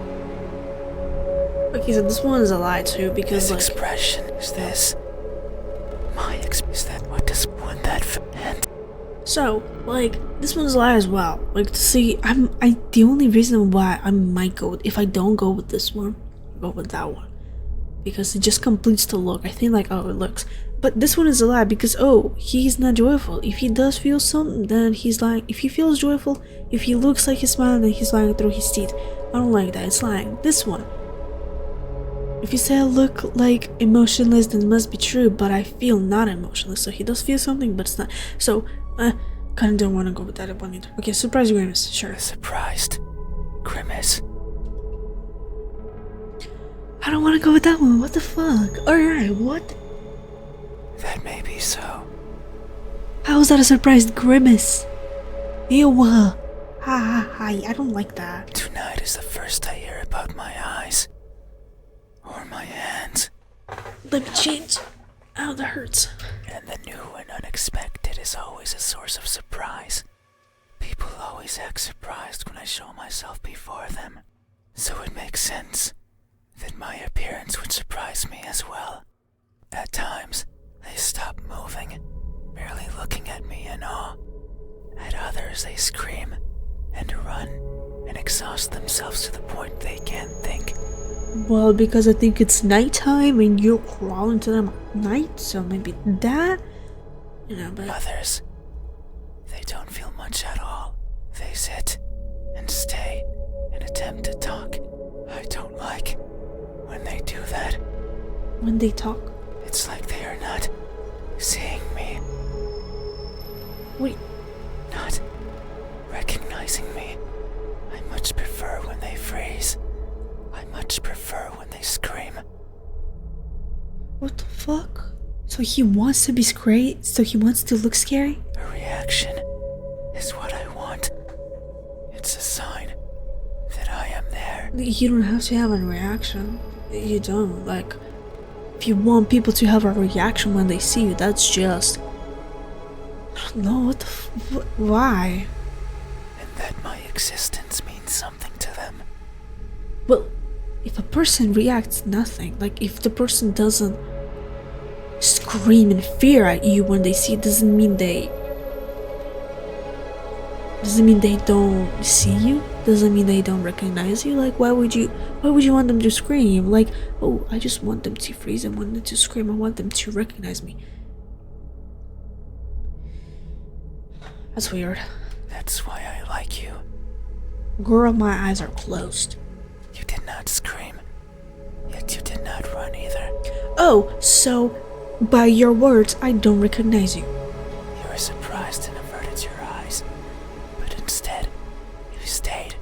Okay, so this one is a lie too, because This like, expression is this. Is that what does one that and so like this one's a lie as well. Like to see, the only reason why I might go if I don't go with this one, I'll go with that one, because it just completes the look. I think like, oh, it looks, but this one is a lie because, oh, he's not joyful. If he does feel something, then he's lying. If he feels joyful, if he looks like he's smiling, then he's lying through his teeth. I don't like that. It's lying. This one, if you say I look like emotionless, then it must be true, but I feel not emotionless. So he does feel something, but it's not. So, kinda don't want to go with that one either. Okay, surprise grimace, sure. surprised grimace? I don't want to go with that one. What the fuck? Alright, what? That may be so. How is that a surprised grimace? Ew. Ha ha ha. I don't like that. Tonight is the first I hear about my eyes. Or my hands. Let me change. Ow, that hurts. And the new and unexpected is always a source of surprise. People always act surprised when I show myself before them. So it makes sense that my appearance would surprise me as well. At times, they stop moving, merely looking at me in awe. At others, they scream and run and exhaust themselves to the point they can't think. Well, because I think it's nighttime and you're crawling to them at night, so maybe that. You know, but Others, they don't feel much at all. They sit and stay and attempt to talk. I don't like when they do that. when they talk, It's like they are not seeing me, wait, not recognizing me. I much prefer when they freeze. I much prefer when they scream. what the fuck? So he wants to be scary? So he wants to look scary? A reaction is what I want. It's a sign that I am there. You don't have to have a reaction. You don't. Like, if you want people to have a reaction when they see you, that's just. I don't know, what the why? And that my existence means something to them. Well, if a person reacts nothing, like if the person doesn't scream in fear at you when they see it, doesn't mean they Doesn't mean they don't see you. Doesn't mean they don't recognize you. Like, why would you want them to scream? Like, oh, I just want them to freeze. I want them to scream. I want them to recognize me. That's weird. That's why I like you. Girl, my eyes are closed. You did not scream, yet you did not run either. Oh, so by your words, I don't recognize you. You were surprised and averted your eyes, but instead, you stayed.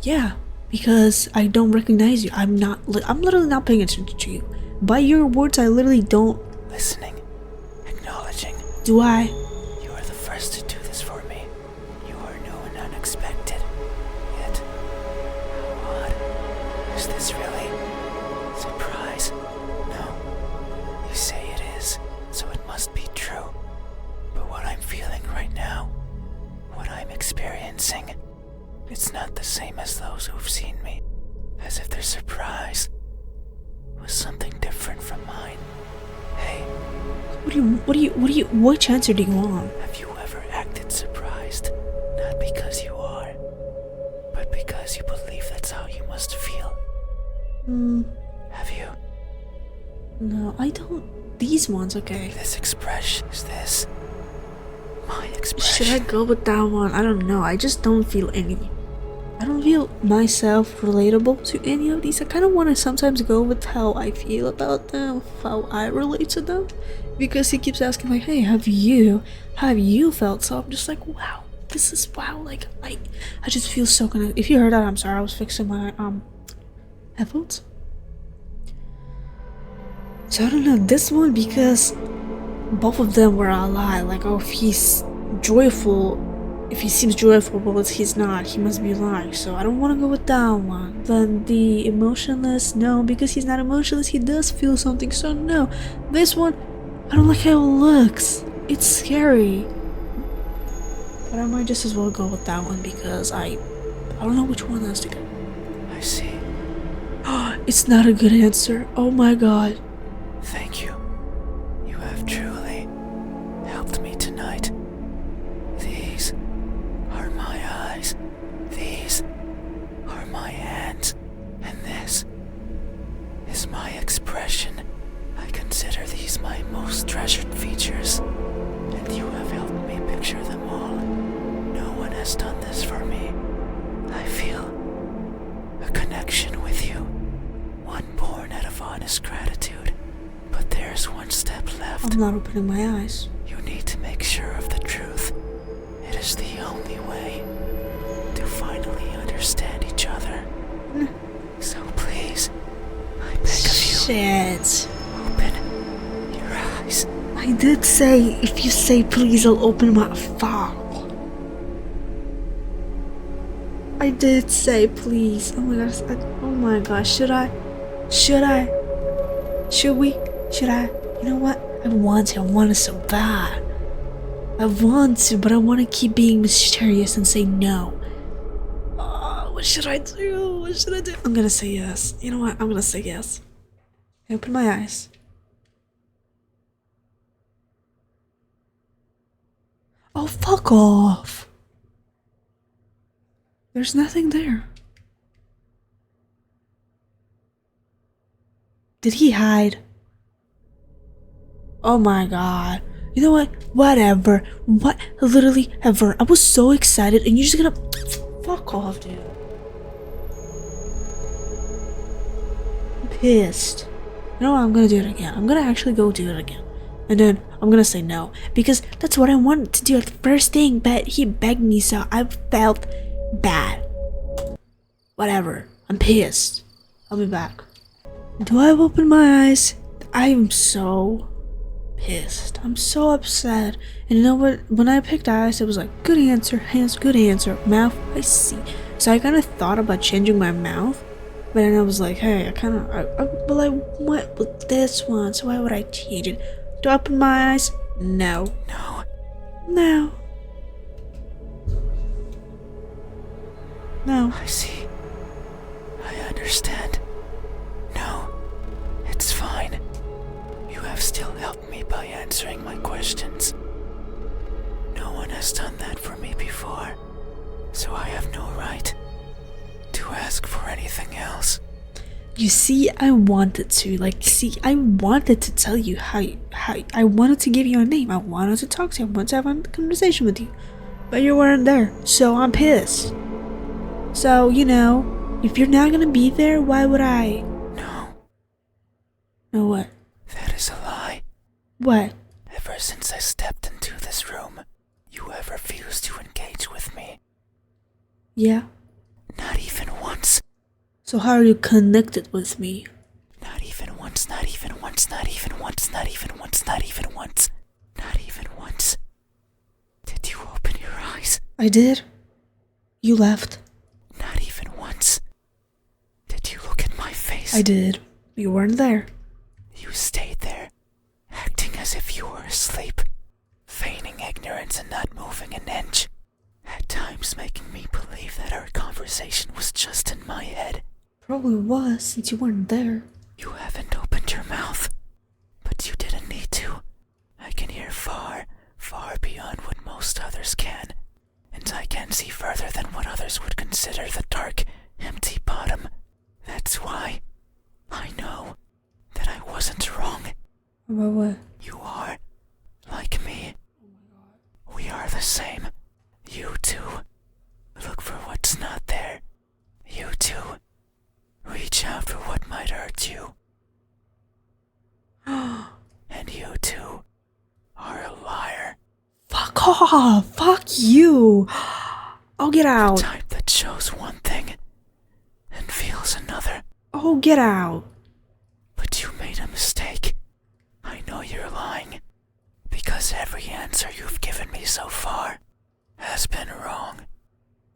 Yeah, because I don't recognize you. I'm literally not paying attention to you. By your words, I literally don't. Listening, acknowledging. Do I? You are the first to do this for me. You are new and unexpected. Yet, how odd. Is this really surprise? No. You say it is, so it must be true. But what I'm feeling right now, what I'm experiencing, it's not the same as those who've seen me. As if their surprise was something different from mine. Hey, Which answer do you want? have you ever acted surprised? Not because you are, but because you believe that's how you must feel. Have you? No, I don't. These ones, okay. This expression is this my Should expression? I go with that one? I don't know. I just don't feel any. I don't feel myself relatable to any of these. I kind of want to sometimes go with how I feel about them, how I relate to them, because he keeps asking like, "Hey, have you felt?" So I'm just like, "Wow, this is wow." Like I just feel so connected. If you heard that, I'm sorry. I was fixing my headphones. So I don't know this one because both of them were a lie. Like, oh, if he's joyful. If he seems joyful, but he's not, he must be lying. So I don't want to go with that one. Then the emotionless, no, because he's not emotionless, he does feel something. So no, this one, I don't like how it looks. It's scary. But I might just as well go with that one because I don't know which one has to go. I see. It's not a good answer. Oh my god. Thank you. You have truly helped me tonight. These are my eyes. These are my hands. And this is my expression. I consider these my most treasured features. And you have helped me picture them all. No one has done this for me. I feel a connection with you. One born out of honest gratitude. But there's one step left. I'm not opening my eyes. You need to make sure of the truth. It is the only way to finally understand each other. So please, I beg of you, Shit. open your eyes. I did say, if you say please, I'll open my fuck. I did say please. Oh my gosh. Oh my gosh. Should I? Should we? Should I? You know what? I want it so bad. I want to, but I want to keep being mysterious and say no. What should I do? What should I do? I'm gonna say yes. You know what? I'm gonna say yes. I open my eyes. Oh, fuck off. There's nothing there. Did he hide? Oh my god. You know what? Whatever. What? Literally ever. I was so excited and you're just gonna... Fuck off, dude. I'm pissed. You know what? I'm gonna do it again. I'm gonna actually go do it again. And then I'm gonna say no. Because that's what I wanted to do at the first thing. But he begged me, so I felt bad. Whatever. I'm pissed. I'll be back. Do I open my eyes? I am so pissed. I'm so upset. And you know what? When I picked eyes, it was like, good answer, hands, good answer. Mouth, I see. So I kind of thought about changing my mouth. But then I was like, hey, well, I went with this one, so why would I change it? Do I open my eyes? No. No. No. No. I see. I understand. No, it's fine. You have still helped me by answering my questions. No one one has done that for me before, so I have no right to ask for anything else. You see, I wanted to. I wanted to tell you how I wanted to give you a name. I wanted to talk to you. I wanted to have a conversation with you. But you weren't there, so I'm pissed. So, if you're not gonna be there, why would I? No, No, what? that is a lie. What? Ever since I stepped into this room, you have refused to engage with me. Yeah? Not even once. So how are you connected with me? Not even once, not even once, not even once, not even once, not even once, not even once. Did you open your eyes? I did. You left. Not even once. Did you look at my face? I did. You weren't there. You stayed there, acting as if you were asleep, feigning ignorance and not moving an inch, at times making me believe that our conversation was just in my head. Probably was, since you weren't there. You haven't opened your mouth, but you didn't need to. I can hear far, far beyond what most others can, and I can see further than what others would consider the dark, empty bottom. That's why I know that I wasn't wrong. About what? You are like me. We are the same. You too. Look for what's not there. You too. Reach out for what might hurt you. And you too are a liar. Fuck off! Fuck you! Oh, get The out! type that shows one thing and feels another. Oh, get out! But you made a mistake. I know you're lying. Because every answer you've given me so far has been wrong.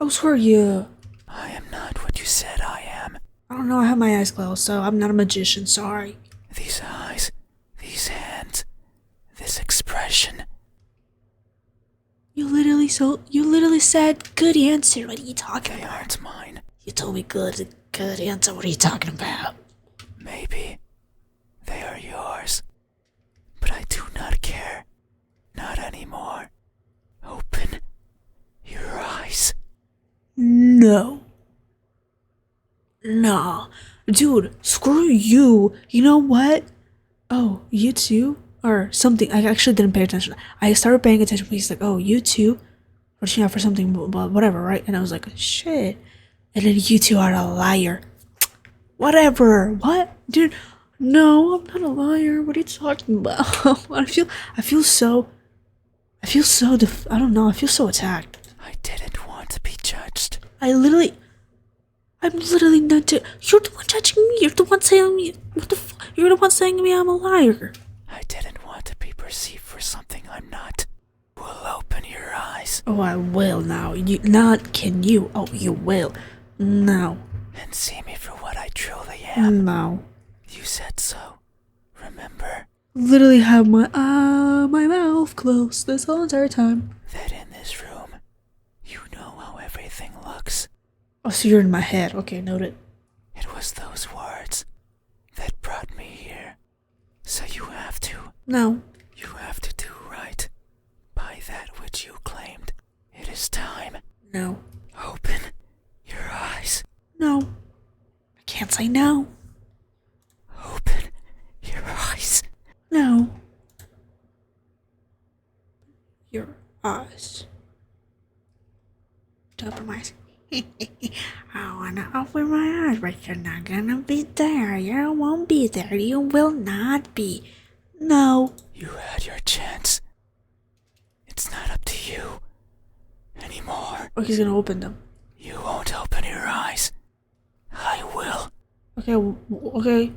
Oh, screw you. I am not what you said I am. I don't know, I have my eyes closed, so I'm not a magician, sorry. These eyes, these hands, this expression. You literally said, good answer, what are you talking They about? aren't mine. You told me good answer, what are you talking about? Maybe they are yours. But I do not care. Not anymore. Open your eyes. No. Nah. Dude, screw you. You know what? Oh, you too? Or something. I actually didn't pay attention. I started paying attention when he's like, oh, you too? Reaching out for something, whatever, right? And I was like, shit. And then you two are a liar. Whatever. What? Dude, no, I'm not a liar. What are you talking about? I feel so I don't know, I feel so attacked. I didn't want to be judged. I'm literally not you're the one judging me. You're the one saying me. You're the one saying to me I'm a liar. I didn't want to be perceived for something I'm not. Will open your eyes. Oh, I will now. Can you? Oh, you will. No. And see me for what I truly am. No. You said so. Remember Literally have my mouth closed this whole entire time. that in this room, you know how everything looks. Oh, so you're in my head. Okay, noted. It was those words that brought me here. So you have to. No. You have to do right by that which you claimed. It is time. No. Open your eyes. No. I can't say no. Open your eyes. No. Your eyes. To open my eyes. I wanna open my eyes, but you're not gonna be there. You won't be there. You will not be. No. You had your chance. It's not up to you anymore. Oh, he's gonna open them. You won't open your eyes. I will. Okay, okay.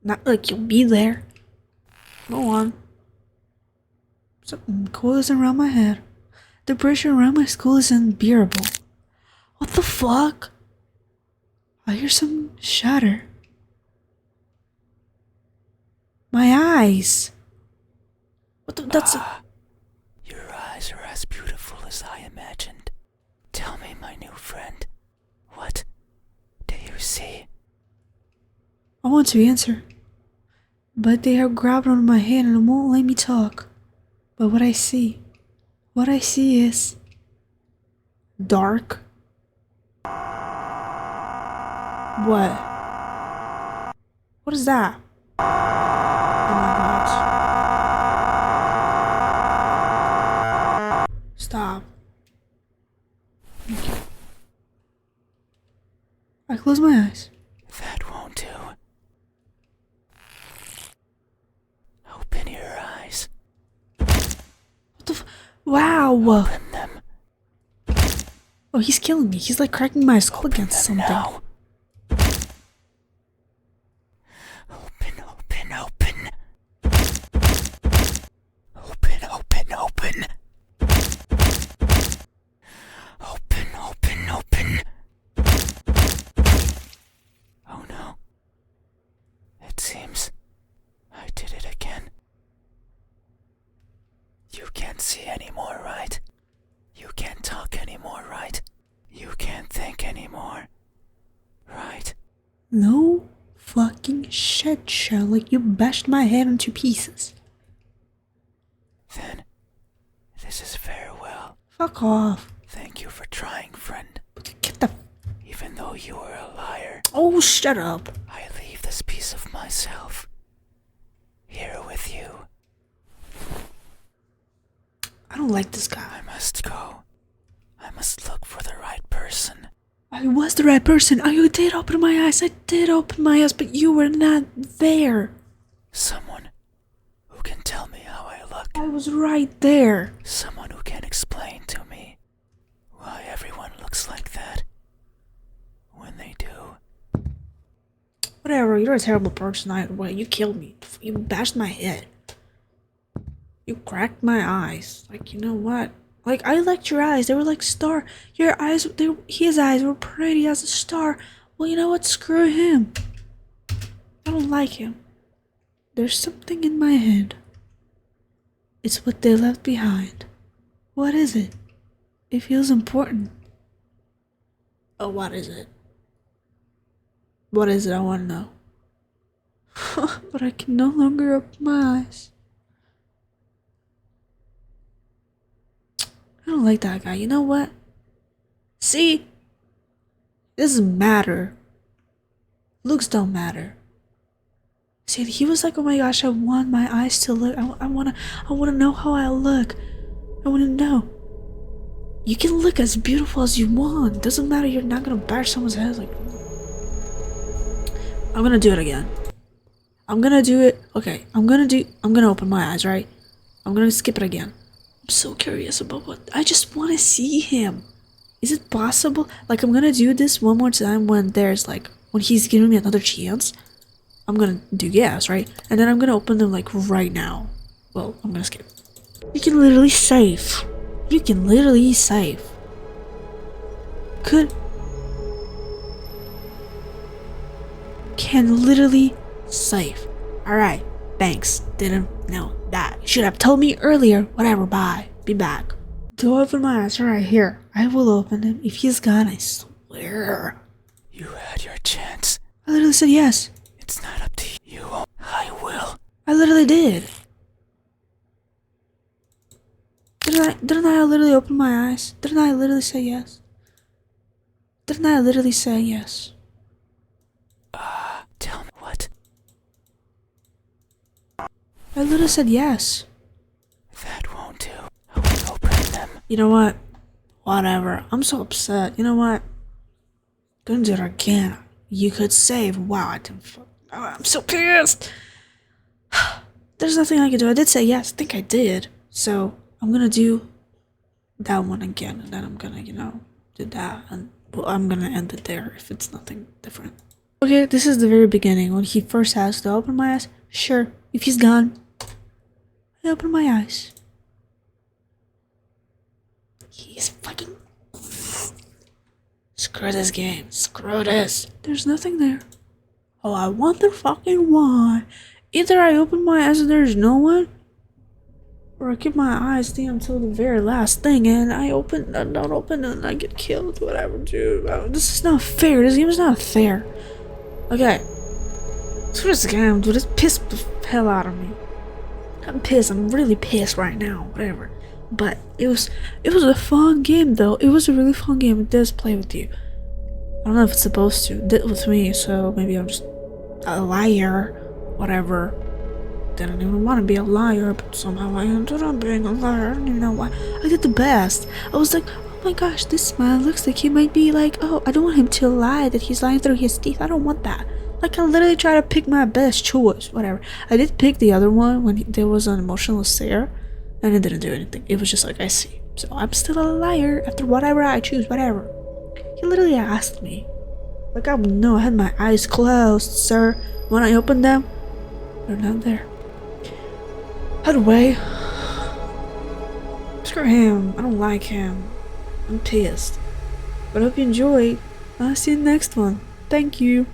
Not like you'll be there. Go on. Something cool is around my head. The pressure around my skull is unbearable. What the fuck? I hear some shatter. My eyes. What the? That's. Your eyes are as beautiful as I imagined. Tell me, my new friend, what do you see? I want to answer. But they have grabbed on my hand and won't let me talk. But what I see. What I see is dark. What? What is that? Oh my god. Stop. Thank you. I close my eyes. That won't do. Open your eyes. What the wow. Open them. Oh, he's killing me. He's like cracking my skull Open against them something. now. Open, open, open. Open, open, open. Open, open, open. Oh no. It seems I did it again. You can't see anymore, right? You can't talk anymore, right? You can't think anymore, right? No fucking shit, Sherlock. You bashed my head into pieces. Then, this is farewell. Fuck off. Thank you for trying, friend. Get the. Even though you were a liar, Oh, shut up. I leave this piece of myself here with you. I don't like this guy. I must go. I must look for the right person. I was the right person. I did open my eyes. I did open my eyes, but you were not there. Someone who can tell me how I look. I was right there. Someone who can explain to me why everyone looks like that when they do. Whatever, you're a terrible person either way. You killed me. You bashed my head. You cracked my eyes. Like, you know what? Like, I liked your eyes. They were like star. Your eyes, his eyes were pretty as a star. Well, you know what? Screw him. I don't like him. There's something in my head. It's what they left behind. What is it? It feels important. Oh, what is it? What is it? I want to know. But I can no longer open my eyes. I don't like that guy. You know what? See? It doesn't matter. Looks don't matter. See, he was like, oh my gosh, I want my eyes to look. I wanna know how I look. I wanna know. You can look as beautiful as you want. Doesn't matter. You're not gonna bash someone's head. Like, I'm gonna do it again. I'm gonna do it. Okay, I'm gonna open my eyes, right? I'm gonna skip it again. I'm so curious about what. I just want to see him. Is it possible? Like, I'm gonna do this one more time when there's like, when he's giving me another chance. I'm gonna do yes, right? And then I'm gonna open them like right now. Well, I'm gonna skip. You can literally save. You can literally save. Can literally save. Alright, thanks. Didn't know that. You should have told me earlier. Whatever, bye. Be back. Do I open my eyes? Alright, here. I will open them. If he's gone, I swear. You had your chance. I literally said yes. It's not up to you. I will. I literally did. Didn't I literally open my eyes? Didn't I literally say yes? Didn't I literally say yes? Tell me what. I literally said yes. That won't do. I will open them. You know what? Whatever. I'm so upset. You know what? Gonna do it again. You could save. Wow, I didn't. Oh, I'm so pissed. There's nothing I can do. I did say yes. I think I did. So I'm gonna do that one again, and then I'm gonna, do that, and well, I'm gonna end it there if it's nothing different. Okay, this is the very beginning when he first asked to open my eyes. Sure, if he's gone, I open my eyes. He's fucking. Screw this game. Screw this. There's nothing there. Oh, I wonder fucking why. Either I open my eyes and there's no one, or I keep my eyes there until the very last thing and I don't open and I get killed. Whatever, dude. This is not fair. This game is not fair. Okay. Screw this game, dude. This pissed the hell out of me. I'm pissed. I'm really pissed right now. Whatever. But it was a fun game though. It was a really fun game. It does play with you. I don't know if it's supposed to. It did with me, so maybe I'm just a liar. Whatever. Didn't even want to be a liar, but somehow I ended up being a liar. I don't even know why. I did the best. I was like, oh my gosh, this man looks like he might be like, oh, I don't want him to lie that he's lying through his teeth. I don't want that. Like, I literally try to pick my best choice, whatever. I did pick the other one when there was an emotional stare, and it didn't do anything. It was just like, I see. So I'm still a liar after whatever I choose, whatever. He literally asked me. Like, I know I had my eyes closed, sir. When I opened them, they're not there. Either way, screw him. I don't like him. I'm pissed. But I hope you enjoyed. I'll see you in the next one. Thank you.